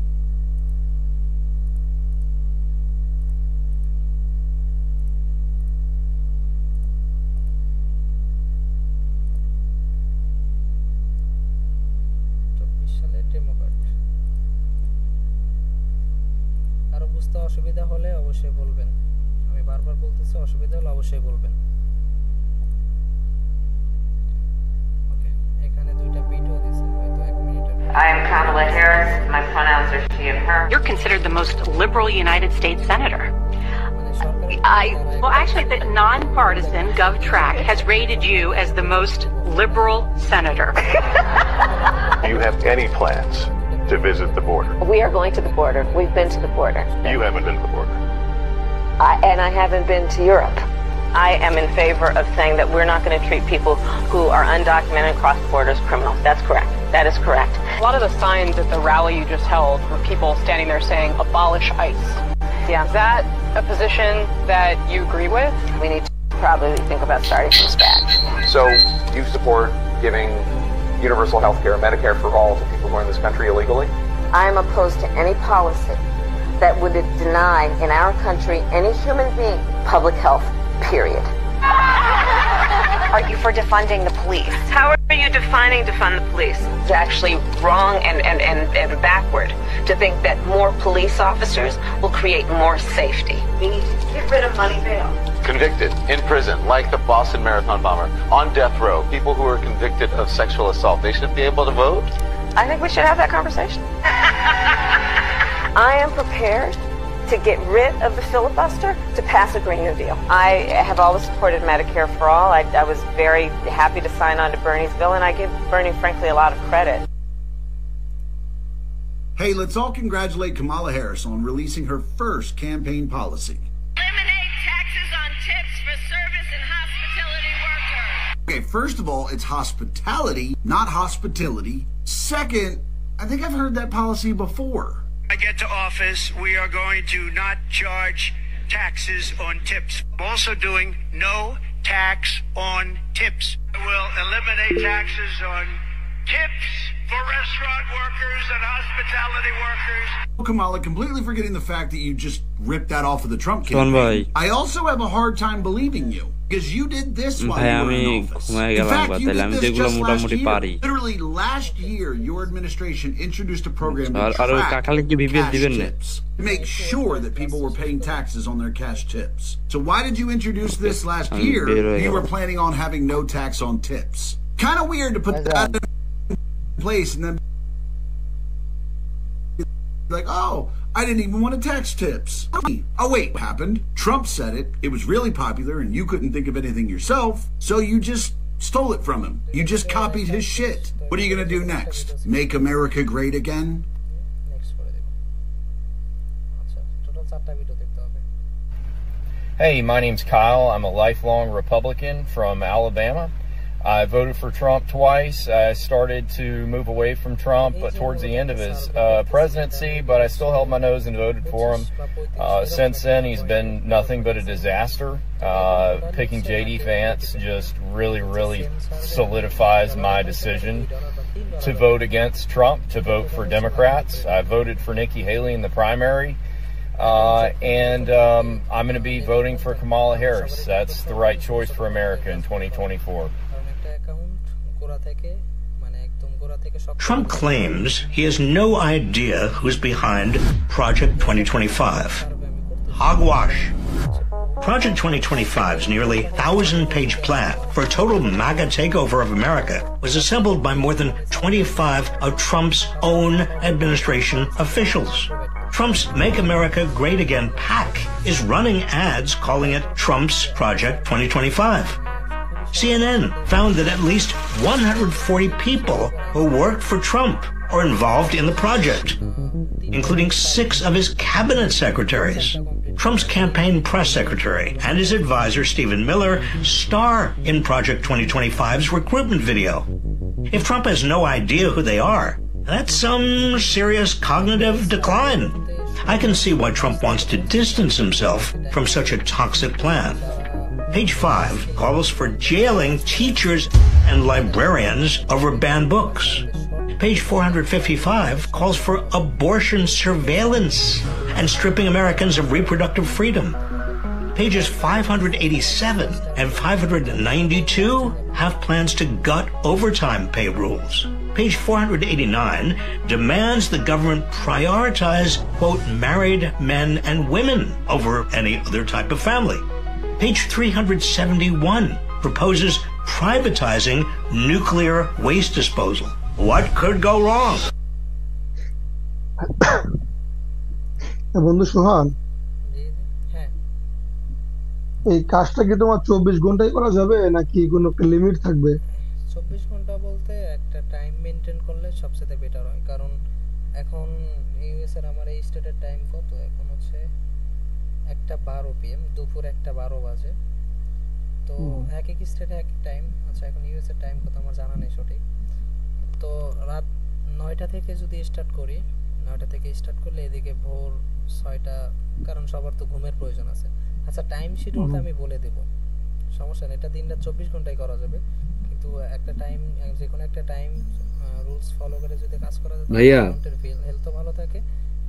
আরো বুঝতে অসুবিধা হলে অবশ্যই বলবেন, আমি বারবার বলতেছি, অসুবিধা হলে অবশ্যই বলবেন। ওকে, এখানে দুইটা ভিডিও দিছে, হয়তো 1 মিনিটের। I am Kamala Harris. My pronouns are she and her. You're considered the most liberal United States senator. মানে সরকারি Well, actually, the nonpartisan GovTrack has rated you as the most liberal senator. Do you have any plans to visit the border? We are going to the border. We've been to the border. You haven't been to the border. And I haven't been to Europe. I am in favor of saying that we're not going to treat people who are undocumented and cross borders criminals. That's correct. That is correct. A lot of the signs at the rally you just held were people standing there saying, abolish ICE. Yeah. Is that a position that you agree with? We need to probably think about starting from scratch. So you support giving universal health care, Medicare for all to people who are in this country illegally? I am opposed to any policy that would deny in our country any human being public health, period. Are you for defunding the police? How are you defining defund the police? It's actually wrong and backward to think that more police officers will create more safety. We need to get rid of money bail. Convicted, in prison, like the Boston Marathon bomber, on death row, people who are convicted of sexual assault, they should be able to vote? I think we should have that conversation. I am prepared to get rid of the filibuster to pass a Green New Deal. I have always supported Medicare for all. I was very happy to sign on to Bernie's bill, and I give Bernie, frankly, a lot of credit. Hey, let's all congratulate Kamala Harris on releasing her first campaign policy. Eliminate taxes on tips for service and hospitality workers. Okay, first of all, it's hospitality, not hospitality. Second, I think I've heard that policy before. I get to office, we are going to not charge taxes on tips. I'm also doing no tax on tips. I will eliminate taxes on tips for restaurant workers and hospitality workers. Kamala, completely forgetting the fact that you just ripped that off of the Trump campaign. I also have a hard time believing you because you did this while you were in office. In fact, you did this just last year. Literally last year, your administration introduced a program to track cash tips, to make sure that people were paying taxes on their cash tips. So why did you introduce this last year? You were planning on having no tax on tips. Kind of weird to put that in place and then like, oh, I didn't even want to tax tips. Oh wait, what happened? Trump said it. It was really popular and you couldn't think of anything yourself, so you just stole it from him. You just copied his shit. What are you going to do next? Make America great again? Hey, my name's Kyle. I'm a lifelong Republican from Alabama. I voted for Trump twice. I started to move away from Trump towards the end of his presidency, but I still held my nose and voted for him. Since then, he's been nothing but a disaster. Picking J.D. Vance just really solidifies my decision to vote against Trump, to vote for Democrats. I voted for Nikki Haley in the primary. And I'm going to be voting for Kamala Harris. That's the right choice for America in 2024. Trump claims he has no idea who's behind Project 2025. Hogwash. Project 2025's nearly 1,000-page plan for a total MAGA takeover of America was assembled by more than 25 of Trump's own administration officials. Trump's Make America Great Again PAC is running ads calling it Trump's Project 2025. CNN found that at least 140 people who worked for Trump are involved in the project, including 6 of his cabinet secretaries. Trump's campaign press secretary and his advisor, Stephen Miller, star in Project 2025's recruitment video. If Trump has no idea who they are, that's some serious cognitive decline. I can see why Trump wants to distance himself from such a toxic plan. Page 5 calls for jailing teachers and librarians over banned books. Page 455 calls for abortion surveillance and stripping Americans of reproductive freedom. Pages 587 and 592 have plans to gut overtime pay rules. Page 489 demands the government prioritize, quote, married men and women over any other type of family. Page 371 proposes privatizing nuclear waste disposal. What could go wrong? বন্ধু সোহান, এই কাজটা কি তোমার 24 ঘন্টায় করা যাবে নাকি কোনো লিমিট থাকবে? 24 ঘন্টা বলতে একটা টাইম মেইনটেইন করলে সবচেয়ে বেটার হয়, কারণ এখন ইউএস এর আমার এই স্টেটের টাইম কত এখন হচ্ছে 1:12 PM, দুপুর 1:12 বাজে। তো এক এক স্টেটে এক এক টাইম। আচ্ছা, এখন ইউএস এর টাইম কত আমার জানা নেই সঠিক। তো রাত 9টা থেকে যদি স্টার্ট করি, 9টা থেকে স্টার্ট করলে এদিকে ভোর 6টা, কারণ সবার তো ঘুমের প্রয়োজন আছে। আচ্ছা, টাইম শিডিউলটা আমি বলে দেব, সমস্যা নেই। এটা দিনটা 24 ঘন্টায় করা যাবে, কিন্তু একটা টাইম, যে কোনো একটা টাইম রুলস ফলো করে যদি কাজ করা যায় ভাইয়া, হেলথও ভালো থাকে,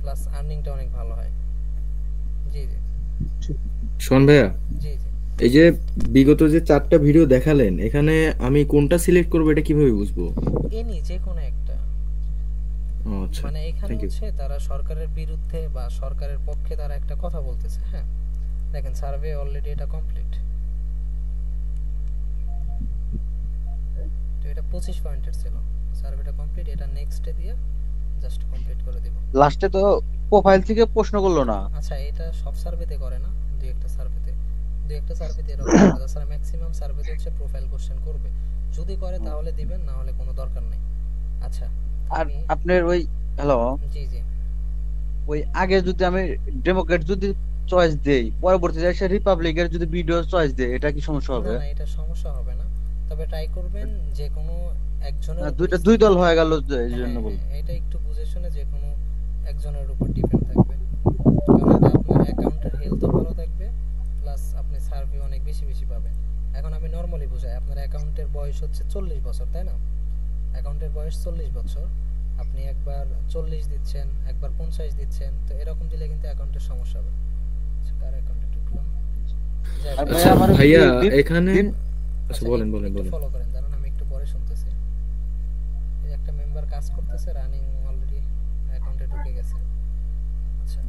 প্লাস আর্নিংটা অনেক ভালো হয়। জি জি শোন ভাইয়া, জি জি এই যে বিগত যে 4টা ভিডিও দেখালেন, এখানে আমি কোনটা সিলেক্ট করব এটা কিভাবে বুঝবো? এনি যে কোনো একটা। আচ্ছা, মানে এখানে হচ্ছে তারা সরকারের বিরুদ্ধে বা সরকারের পক্ষে তারা একটা কথা বলতেছে। হ্যাঁ, দেখেন সার্ভে অলরেডি এটা কমপ্লিট। তো এটা 25 পয়েন্টের ছিল, সার্ভেটা কমপ্লিট। এটা নেক্সটে দিয়ে জাস্ট কমপ্লিট করে দিব। লাস্টে তো প্রোফাইল থেকে প্রশ্ন করলো না। আচ্ছা, এটা সব সার্ভেতে করে না, দুই একটা সার্ভেতে এরকম করে। তাছাড়া ম্যাক্সিমাম সার্ভেতে হচ্ছে প্রোফাইল কোশ্চেন করবে, যদি করে তাহলে দিবেন, না হলে কোনো দরকার নাই। আচ্ছা, আর আপনার ওই হ্যালো, জি জি, ওই আগে যদি আমি ডেমোক্রেট যদি চয়েস দেই, পরবর্তীতে এসে রিপাবলিকের যদি ভিডিও চয়েস দেই, এটা কি সমস্যা হবে? না, এটা সমস্যা হবে না, তবে ট্রাই করবেন যে কোনো একজনের, দুই দল হয়ে গেল এই জন্য বল। এটা একটু বুঝে শুনে যে কোনো একজনের উপর ডিপেন্ড থাকবে, কারণ এটা আপনার অ্যাকাউন্টের হেলথও ভালো থাকবে, প্লাস আপনি সার্ভে অনেক বেশি বেশি পাবেন। এখন আমি নরমালি বুঝাই, আপনার অ্যাকাউন্টের বয়স হচ্ছে 40 বছর, তাই না? অ্যাকাউন্টের বয়স 40 বছর, আপনি একবার 40 দিচ্ছেন, একবার 50 দিচ্ছেন, তো এরকম দিলে কিন্তু অ্যাকাউন্টের সমস্যা হবে। কার অ্যাকাউন্টে ঢুকলাম? আচ্ছা ভাইয়া, এখানে আচ্ছা বলেন ফলো করেন, জানেন আমি একটু পরে শুনতেছি। এই একটা মেম্বার কাজ করতেছে, রানিং অলরেডি অ্যাকাউন্টে ঢুকে গেছে। আচ্ছা,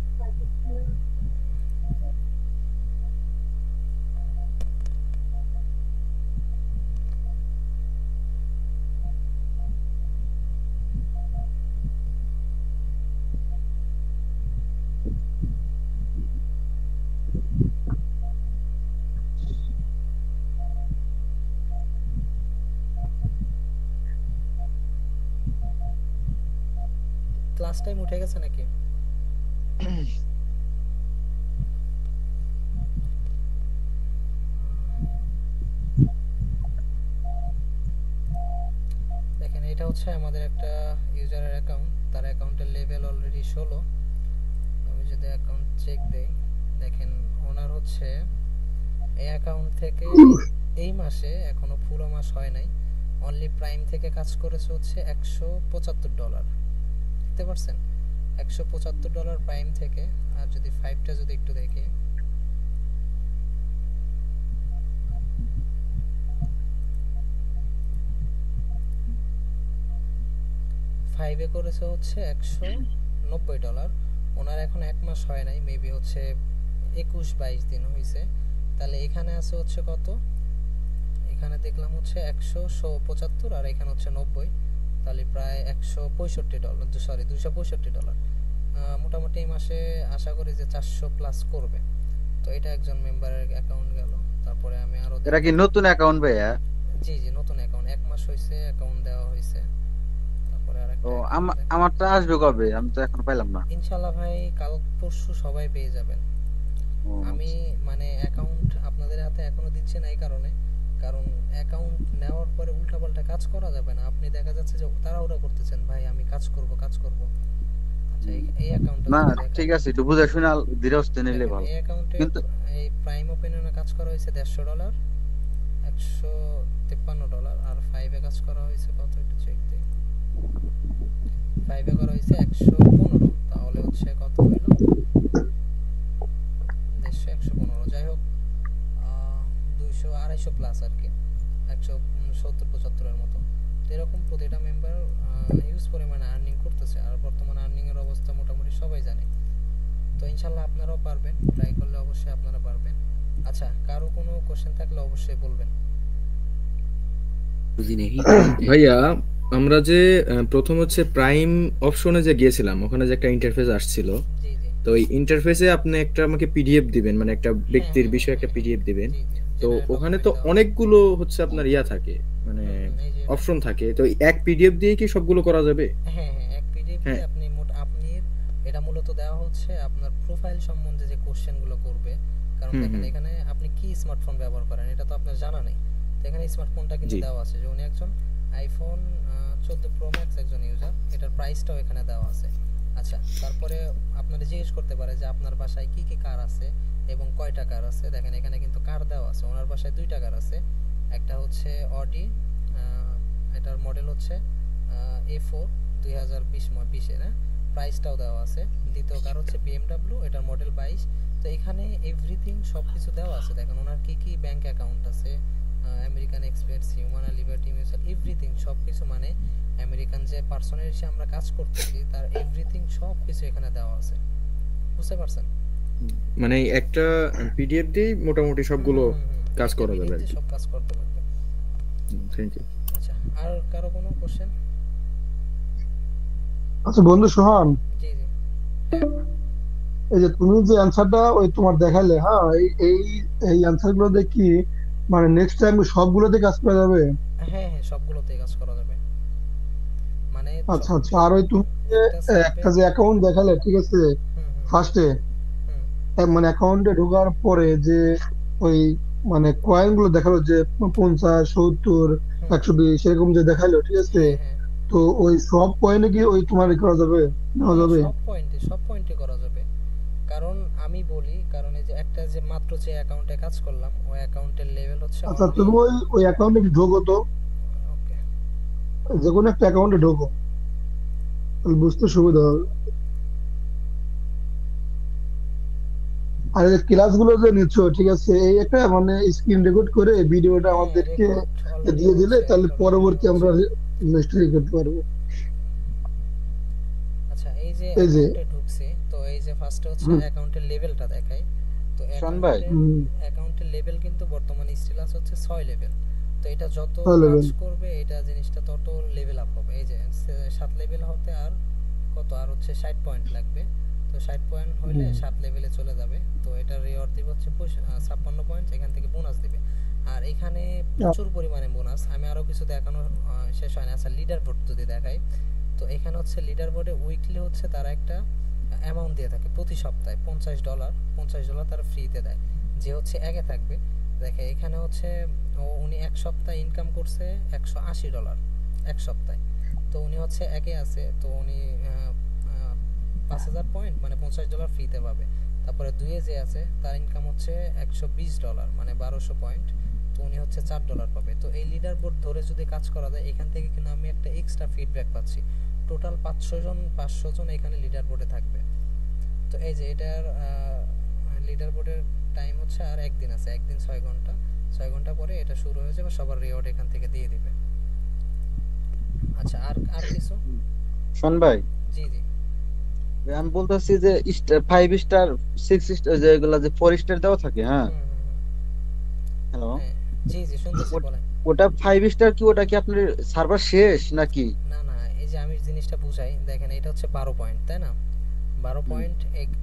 ক্লাস টাইম উঠে গেছে নাকি? দেখেন, এটা হচ্ছে আমাদের একটা ইউজারের অ্যাকাউন্ট, তার অ্যাকাউন্টের লেভেল অলরেডি 16। আমি যদি অ্যাকাউন্ট চেক দেই, দেখেন ওনার হচ্ছে এই অ্যাকাউন্ট থেকে এই মাসে এখনো পুরো মাস হয় নাই, অনলি প্রাইম থেকে কাজ করেছে হচ্ছে $175। দেখতে পাচ্ছেন, $175 প্রাইম থেকে। আর যদি 5টা যদি একটু দেখি, 5 এ করেছে হচ্ছে $190। ওনার এখন 1 মাস হয় নাই, মেবি হচ্ছে 21-22 দিন হইছে। তাহলে এখানে আছে হচ্ছে কত, এখানে দেখলাম হচ্ছে 175 আর এখানে হচ্ছে 90, তাহলে প্রায় $165, সরি $265। মোটামুটি এই মাসে আশা করি যে 400 প্লাস করবে। তো এটা একজন মেম্বারের অ্যাকাউন্ট গেল। তারপরে আমি আরো, এটা কি নতুন অ্যাকাউন্ট ভাইয়া? জি জি নতুন অ্যাকাউন্ট, 1 মাস হইছে অ্যাকাউন্ট দেওয়া হইছে। তারপরে আরেকটা, ও আমারটা আসবে কবে? আমি তো এখন পাইলাম না। ইনশাআল্লাহ ভাই কাল পরশু সবাই পেয়ে যাবেন। আমি মানে অ্যাকাউন্ট আপনাদের হাতে এখনো দিচ্ছি না এই কারণে, কারণ অ্যাকাউন্ট নেওয়ার পরে উল্টাপাল্টা কাজ করা যাবে না। আপনি দেখা যাচ্ছে যে তাড়াহুড়া করতেছেন, ভাই আমি কাজ করব। আচ্ছা এই অ্যাকাউন্টটা না ঠিক আছে, একটু বুঝে শুনে ধীরে সুস্থে নিলে ভালো। এই অ্যাকাউন্টে কিন্তু এই প্রাইম ওপেনিয়নে কাজ করা হয়েছে $150, $153, আর 5 এ কাজ করা হয়েছে কত একটু চেক দেই। 5 এ করা হয়েছে 115, তাহলে হচ্ছে কত হলো 115, যাই হোক 200-250 প্লাস আর কি, 170-75 এর মতো। তো এরকম প্রতিটা মেম্বার হিউজ পরিমাণে আর্নিং করতেছে, আর বর্তমানে আর্নিং এর অবস্থা মোটামুটি সবাই জানে। তো ইনশাআল্লাহ আপনারাও পারবেন, ট্রাই করলে অবশ্যই আপনারা পারবেন। আচ্ছা, কারো কোনো কোশ্চেন থাকলে অবশ্যই বলবেন। ভাইয়া আমরা যে প্রথম হচ্ছে প্রাইম অপশনে যে গিয়েছিলাম, ওখানে যে একটা ইন্টারফেস আসছিল, তো এই ইন্টারফেসে আপনি একটা আমাকে পিডিএফ দিবেন, মানে একটা ব্যক্তির বিষয়ে একটা পিডিএফ দিবেন। তো ওখানে তো অনেকগুলো হচ্ছে আপনার ইয়া থাকে, মানে অপশন থাকে, তো এক পিডিএফ দিয়ে কি সবগুলো করা যাবে? হ্যাঁ হ্যাঁ, এক পিডিএফ দিয়ে আপনি এটা মূলত দেওয়া হচ্ছে আপনার প্রোফাইল সম্বন্ধে যে কোশ্চেনগুলো করবে। কারণ দেখেন এখানে আপনি কি স্মার্টফোন ব্যবহার করেন এটা তো আপনার জানা নেই। তো এখানে স্মার্টফোনটা কিন্তু দেওয়া আছে যে উনি একজন আইফোন 14 প্রো ম্যাক্স একজন ইউজার, এটার প্রাইসটাও এখানে দেওয়া আছে। আচ্ছা, তারপরে আপনারা জিজ্ঞেস করতে পারে যে আপনার বাসায় কি কি কার আছে এবং কয়টা কার আছে। দেখেন এখানে কিন্তু কার দেওয়া আছে, ওনার বাসায় 2টা কার আছে। একটা হচ্ছে অডি, এটার মডেল হচ্ছে A4 2020 এর, প্রাইসটাও দেওয়া আছে। দ্বিতীয় কার হচ্ছে BMW, এটার মডেল 22। তো এখানে এভরিথিং সবকিছু দেওয়া আছে। দেখেন ওনার কি কি ব্যাংক অ্যাকাউন্ট আছে, American express, human liberty mutual, everything সবকিছু, মানে আমেরিকান যে পার্সনের এসে আমরা কাজ করতেছি তার এভরিথিং সবকিছু এখানে দেওয়া আছে। বুঝতে পারছেন? মানে একটা পিডিএফ দিয়ে মোটামুটি সবগুলো কাজ করা যাবে আর কি। সব কাজ করতে পারবে। Thank you. আচ্ছা, আর কারো কোনো কোশ্চেন? আচ্ছা বন্ধু সোহান, জি জি, এই যে তুমি যে অ্যানসারটা ওই তোমার দেখালে, হ্যাঁ এই এই অ্যানসার গুলো দেখি মানে নেক্সট টাইম সবগুলোতে কাজ করা যাবে? হ্যাঁ হ্যাঁ, সবগুলোতে কাজ করা যাবে। মানে আচ্ছা আচ্ছা, আর ওই তুমি যে একটা যে অ্যাকাউন্ট দেখালে, ঠিক আছে, ফার্স্টে মানে অ্যাকাউন্টে ঢোকার পরে যে ওই মানে কয়েন গুলো দেখালো যে 50, 70, 120 এরকম যে দেখালো, ঠিক আছে, তো ওই সব পয়েন্টে কি ওই তোমার করা যাবে, নেওয়া যাবে? সব পয়েন্টে করা যাবে। কারণ আমি বলি, কারণ এই যে একটা যে মাত্র যে অ্যাকাউন্টে কাজ করলাম, ওই অ্যাকাউন্টের লেভেল হচ্ছে, আচ্ছা তুমি ওই অ্যাকাউন্টে ঢোকো তো, যে কোনো একটা অ্যাকাউন্টে ঢোকো, তাহলে বুঝতে সুবিধা হবে। আর এই ক্লাসগুলো যে নিচ্ছ, ঠিক আছে, এই একটা মানে স্ক্রিন রেকর্ড করে ভিডিওটা আমাদেরকে দিয়ে দিলে তাহলে পরবর্তী আমরা নেক্সট করতে পারবো। আচ্ছা, এই যে অ্যাকাউন্টে ঢুকছে, তো এই যে ফার্স্টে হচ্ছে অ্যাকাউন্টের লেভেলটা দেখাই। তো অ্যাকাউন্টের লেভেল কিন্তু বর্তমানে স্টিল আছে হচ্ছে 6 লেভেল। তো এটা যত কাজ করবে এটা জিনিসটা তত লেভেল আপ হবে। এই যে 7 লেভেল হতে আর কত, আর হচ্ছে 60 পয়েন্ট লাগবে। তো 60 পয়েন্ট হইলে 7 লেভেলে চলে যাবে। তো এটা রিওয়ার্ড দিবে হচ্ছে 56 পয়েন্ট, এখান থেকে বোনাস দিবে। আর এখানে প্রচুর পরিমাণে বোনাস, আমি আরো কিছু দেখানো শেষ হয় না। আচ্ছা, লিডার বোর্ড যদি দেখাই, তো এখানে হচ্ছে লিডার বোর্ডে উইকলি হচ্ছে তারা একটা অ্যামাউন্ট দিয়ে থাকে প্রতি সপ্তাহে $50 তারা ফ্রিতে দেয়, যে হচ্ছে একে থাকবে। দেখে এখানে হচ্ছে উনি এক সপ্তাহে ইনকাম করছে $180 এক সপ্তাহে। তো উনি হচ্ছে একে আছে, তো উনি 5000 পয়েন্ট মানে $50 ফ্রিতে পাবে। তারপরে 2 যে আছে তার ইনকাম হচ্ছে $120 মানে 1200 পয়েন্ট, তো উনি হচ্ছে $4 পাবে। তো এই লিডার বোর্ড ধরে যদি কাজ করা যায়, এখান থেকে কিন্তু আমি একটা এক্সট্রা ফিডব্যাক পাচ্ছি। টোটাল 500 জন এখানে লিডার বোর্ডে থাকবে। তো এই যে এটার লিডার বোর্ডের টাইম হচ্ছে আর একদিন আছে, একদিন 6 ঘন্টা, 6 ঘন্টা পরে এটা শুরু হয়ে যাবে, সবার রিওয়ার্ড এখান থেকে দিয়ে দিবে। আচ্ছা, আর কিছু? শোন ভাই, জি জি আমি বলতেছি যে 5 স্টার 6 স্টার যেগুলা যে 4 স্টার দেওয়া থাকে, হ্যাঁ হ্যালো, জি জি শুনতেছি, বলেন। ওটা 5 স্টার কি, ওটা কি আপনার সার্ভার শেষ নাকি? না না, এই যে আমি জিনিসটা বুঝাই, দেখেন এটা হচ্ছে 12 পয়েন্ট, তাই না? 12 পয়েন্ট,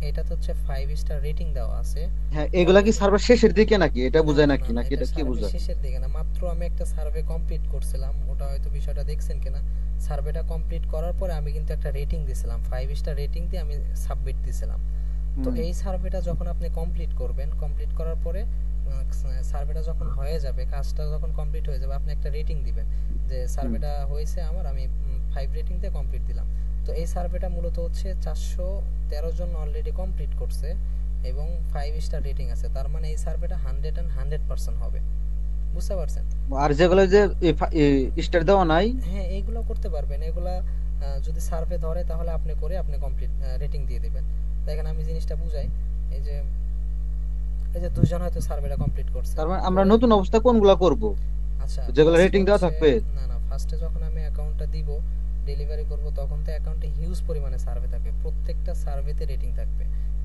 এটা তো হচ্ছে 5 স্টার রেটিং দেওয়া আছে। হ্যাঁ, এগুলা কি সার্ভার শেষের দিকে নাকি, এটা বোঝায় নাকি, নাকি এটা কি বোঝায়? শেষের দিকে না, মাত্র আমি একটা সার্ভে কমপ্লিট করছিলাম, ওটা হয়তো বিষয়টা দেখছেন কিনা। সার্ভেটা কমপ্লিট করার পরে আমি কিন্তু একটা রেটিং দিয়েছিলাম, 5 স্টার রেটিং দিয়ে আমি সাবমিট দিয়েছিলাম। তো এই সার্ভেটা যখন আপনি কমপ্লিট করবেন, কমপ্লিট করার পরে সার্ভেটা যখন হয়ে যাবে, কাজটা যখন কমপ্লিট হয়ে যাবে, আপনি একটা রেটিং দিবেন যে সার্ভেটা হয়েছে আমার, আমি 5 রেটিং দিয়ে কমপ্লিট দিলাম। তো এই সার্ভেটা মূলত হচ্ছে 413 জন অলরেডি কমপ্লিট করছে এবং 5 স্টার রেটিং আছে, তার মানে এই সার্ভেটা 100% হবে, বুঝতে পারছেন? আর যেগুলো যে স্টার দেওয়া নাই, হ্যাঁ এইগুলো করতে পারবেন, এগুলা যদি সার্ভে ধরে তাহলে আপনি করে আপনি কমপ্লিট রেটিং দিয়ে দিবেন। দেখেন আমি জিনিসটা বুঝাই, এই যে দুইজন হয়তো সার্ভেটা কমপ্লিট করছে, তার মানে আমরা নতুন অবস্থা কোনগুলা করব? আচ্ছা যেগুলো রেটিং দেওয়া থাকবে? না না, ফার্স্টে যখন আমি অ্যাকাউন্টটা দিব, ডেলিভারি করব, তখন তো অ্যাকাউন্টে হিউজ পরিমাণে সার্ভে থাকবে, প্রত্যেকটা সার্ভেতে রেটিং থাকবে,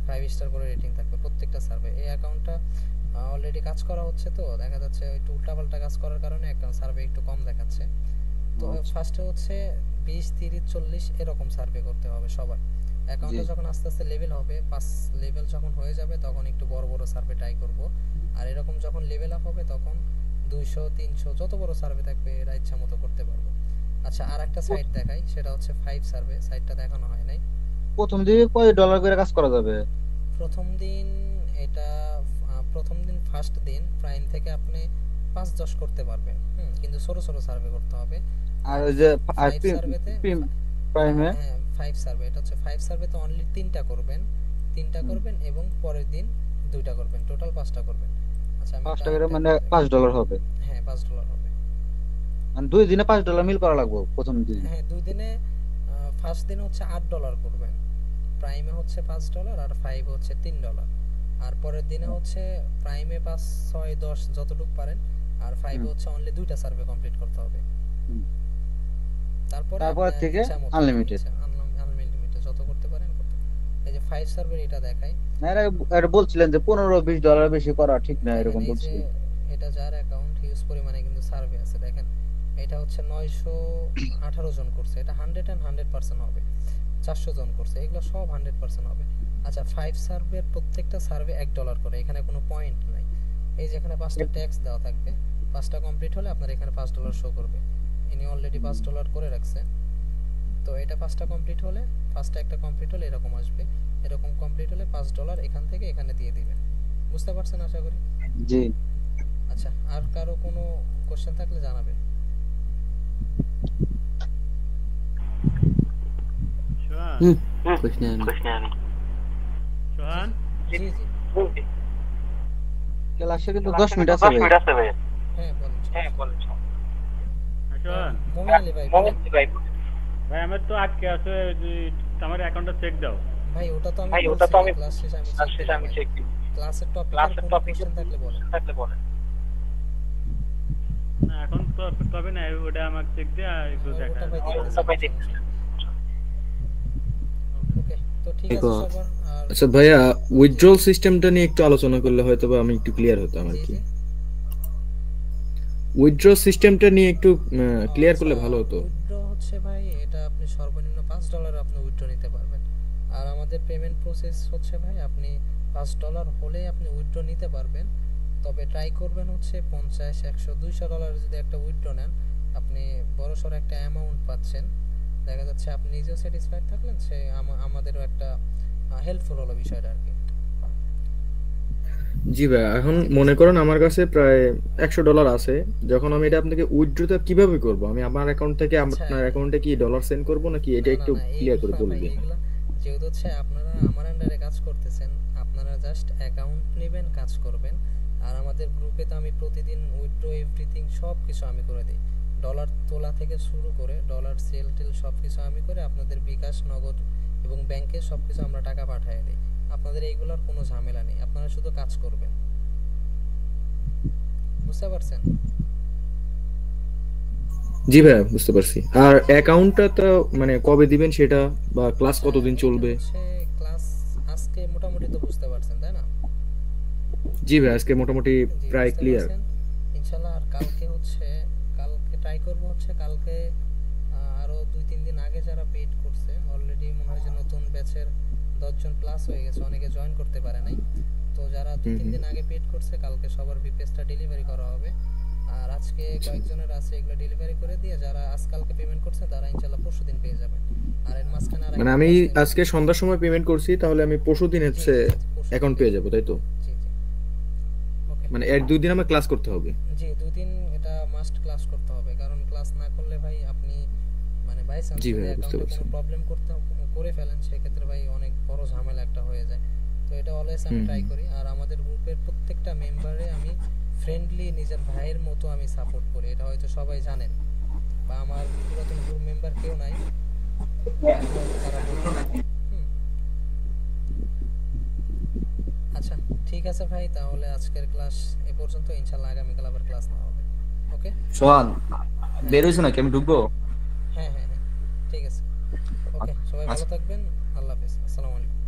5 স্টার করে রেটিং থাকবে প্রত্যেকটা সার্ভে। এই অ্যাকাউন্টটা অলরেডি কাজ করা হচ্ছে, তো দেখা যাচ্ছে একটু উল্টাপাল্টা কাজ করার কারণে অ্যাকাউন্ট সার্ভে একটু কম দেখাচ্ছে। তো ফার্স্টে হচ্ছে 20 30 40 এরকম সার্ভে করতে হবে সবার। অ্যাকাউন্টে যখন আস্তে আস্তে লেভেল হবে, 5 লেভেল যখন হয়ে যাবে, তখন একটু বড় বড় সার্ভে ট্রাই করব। আর এরকম যখন লেভেল আপ হবে, তখন 200 300 যত বড় সার্ভে থাকবে এরা ইচ্ছা মতো করতে পারবো। আচ্ছা, আর একটা সাইট দেখাই, সেটা হচ্ছে 5 সার্ভে, সাইটটা দেখানো হয় নাই। প্রথম দিকে কয় ডলার করে কাজ করা যাবে? প্রথম দিন এটা প্রথম দিন ফার্স্ট দিন প্রাইম থেকে আপনি 5-10 করতে পারবেন, কিন্তু ছোট ছোট সার্ভে করতে হবে। আর ওই যে প্রাইমে 5 সার্ভে, এটা হচ্ছে 5 সার্ভেতে অনলি 3টা করবেন এবং পরের দিন 2টা করবেন, টোটাল 5টা করবেন। আচ্ছা, 5 টাকা মানে $5 হবে? হ্যাঁ, $5 হবে। মানে 2 দিনে $5 মিল করা লাগবে প্রথম দিন? হ্যাঁ, 2 দিনে ফার্স্ট দিন হচ্ছে $8 করবেন, প্রাইমে হচ্ছে $5 আর 5 হচ্ছে $3। আর পরের দিনে হচ্ছে প্রাইমে 5 6 10 যতটুকু পারেন, আর 5 হচ্ছে অনলি 2টা সার্ভে কমপ্লিট করতে হবে। তারপর থেকে আনলিমিটেড যত করতে পারেন করতে। এই যে 5 সার্ভার এটা দেখাই, না এরা বলছিলেন যে $15-20 বেশি করা ঠিক না, এরকম বলছে। এটা যার অ্যাকাউন্ট হিউজ পরিমাণে কিন্তু সার্ভে আছে, দেখেন এটা হচ্ছে 918 জন করছে, এটা 100% হবে। 400 জন করছে, এগুলো সব 100% হবে। আচ্ছা, 5 সার্ভের প্রত্যেকটা সার্ভে $1 করে, এখানে কোনো পয়েন্ট নাই। এই যে এখানে 5টা ট্যাক্স দেওয়া থাকবে, 5টা কমপ্লিট হলে আপনার এখানে $5 শো করবে। ইনি অলরেডি $5 করে রাখছে, তো এটা 5টা কমপ্লিট হলে, ফার্স্টে একটা কমপ্লিট হলে এরকম আসবে, এরকম কমপ্লিট হলে $5 এখান থেকে এখানে দিয়ে দিবেন। বুঝতে পারছেন আশা করি? জি। আচ্ছা, আর কারো কোনো কোশ্চেন থাকলে জানাবেন। ক্লাসে কিন্তু 10 মিনিট আছে ভাই। হ্যাঁ বলেন। ভাই আমার তো আটকে আছে, আমার অ্যাকাউন্টটা চেক দাও। ভাই ওটা তো আমি ক্লাস শেষে আমি চেক দিই। ক্লাসের টপিক থাকলে বলেন। না এখন তো তবে না, ওটা আমাকে চেক দিয়ে একটু দেখা। ওকে, তো ঠিক আছে সবার। আচ্ছা ভাইয়া, উইথড্রল সিস্টেমটা নিয়ে একটু আলোচনা করলে হয়তো বা আমি একটু ক্লিয়ার হতাম আর কি। উইথড্র সিস্টেমটা নিয়ে একটু ক্লিয়ার করলে ভালো হতো। উইথড্র হচ্ছে ভাই, এটা আপনি সর্বনিম্ন $5 আপনি উইথড্র নিতে পারবেন। আর আমাদের পেমেন্ট প্রসেস হচ্ছে ভাই, আপনি $5 হলেই আপনি উইথড্র নিতে পারবেন। তবে ট্রাই করবেন হচ্ছে 50 100 $200 যদি একটা উইথড্র নেন, আপনি বড়সড় একটা অ্যামাউন্ট পাচ্ছেন। দেখা যাচ্ছে আপনি নিজেও স্যাটিসফাইড থাকলেন, সে আমাদেরও একটা হেল্পফুল হলো বিষয়টা আর কি। জি ভাই, এখন মনে করেন আমার কাছে প্রায় $100 আছে, যখন আমি এটা আপনাকে উইথড্রটা কিভাবে করব? আমি আমার অ্যাকাউন্ট থেকে আপনার অ্যাকাউন্টে কি ডলার সেন্ড করব নাকি, এটা একটু ক্লিয়ার করে বলবেন। যেহেতু হচ্ছে আপনারা আমার আন্ডারে কাজ করতেছেন, আপনারা জাস্ট অ্যাকাউন্ট নেবেন, কাজ করবেন। আর আমাদের গ্রুপে তো আমি প্রতিদিন উইথড্র এভরিথিং সব কিছু আমি করে দিই, ডলার তোলা থেকে শুরু করে ডলার সেল টেল সব কিছু আমি করে আপনাদের বিকাশ, নগদ এবং ব্যাংকে সব কিছু আমরা টাকা পাঠিয়ে দিই। আপনাদের এইগুলোর কোনো ঝামেলা নেই, আপনারা শুধু কাজ করবেন। বুঝতে পারছেন? জি ভাইয়া বুঝতে পারছি। আর অ্যাকাউন্টটা তো মানে কবে দিবেন সেটা, বা ক্লাস কতদিন চলবে? ক্লাস আজকে মোটামুটি তো বুঝতে পারছেন তাই না? জি ভাই আজকে মোটামুটি প্রায় ক্লিয়ার ইনশাআল্লাহ। আর কালকে ট্রাই করব কালকে আরো 2-3 দিন আগে যারা পেড করছে অলরেডি মনে হয় যে নতুন ব্যাচের 10 জন প্লাস হয়ে গেছে, অনেকে জয়েন করতে পারে নাই। তো যারা 2-3 দিন আগে পেড করছে কালকে সবার ভিপিএসটা ডেলিভারি করা হবে। আর আজকে কয়েকজনের আছে এগুলো ডেলিভারি করে দিয়ে যারা আজকালকে পেমেন্ট করছে তারা ইনশাআল্লাহ পরশুদিন পেয়ে যাবে। আর এর মাঝখানে আর মানে আমি আজকে সন্ধ্যার সময় পেমেন্ট করছি, তাহলে আমি পরশুদিন হচ্ছে অ্যাকাউন্ট পেয়ে যাব তাই তো? জি জি ওকে। মানে এর 2 দিন আমার ক্লাস করতে হবে? জি 2 দিন এটা মাস্ট ক্লাস করতে হবে, কারণ ক্লাস না করলে ভাই আপনি মানে বাই চান্স যদি অ্যাকাউন্টে কোনো প্রবলেম করে ফেলেন সেক্ষেত্রে ভাই অনেক বড় ঝামেলা একটা হয়ে যায়। তো এটা অলওয়েজ আমি ট্রাই করি। আর আমাদের গ্রুপের প্রত্যেকটা মেম্বারে আমি ফ্রেন্ডলি নিজের ভাইয়ের মতো আমি সাপোর্ট করি, এটা হয়তো সবাই জানেন, বা আমার পুরাতন গ্রুপ মেম্বার কেউ নাই আচ্ছা ঠিক আছে ভাই, তাহলে আজকের ক্লাস এই পর্যন্ত। ইনশাআল্লাহ আগামীকাল আবার ক্লাস নেওয়া হবে। ওকে সোহান বের হইছ নাকি? আমি ঢুকবো? হ্যাঁ হ্যাঁ হ্যাঁ ঠিক আছে ওকে। সবাই ভালো থাকবেন, আল্লাহ হাফেজ, আসসালামু আলাইকুম।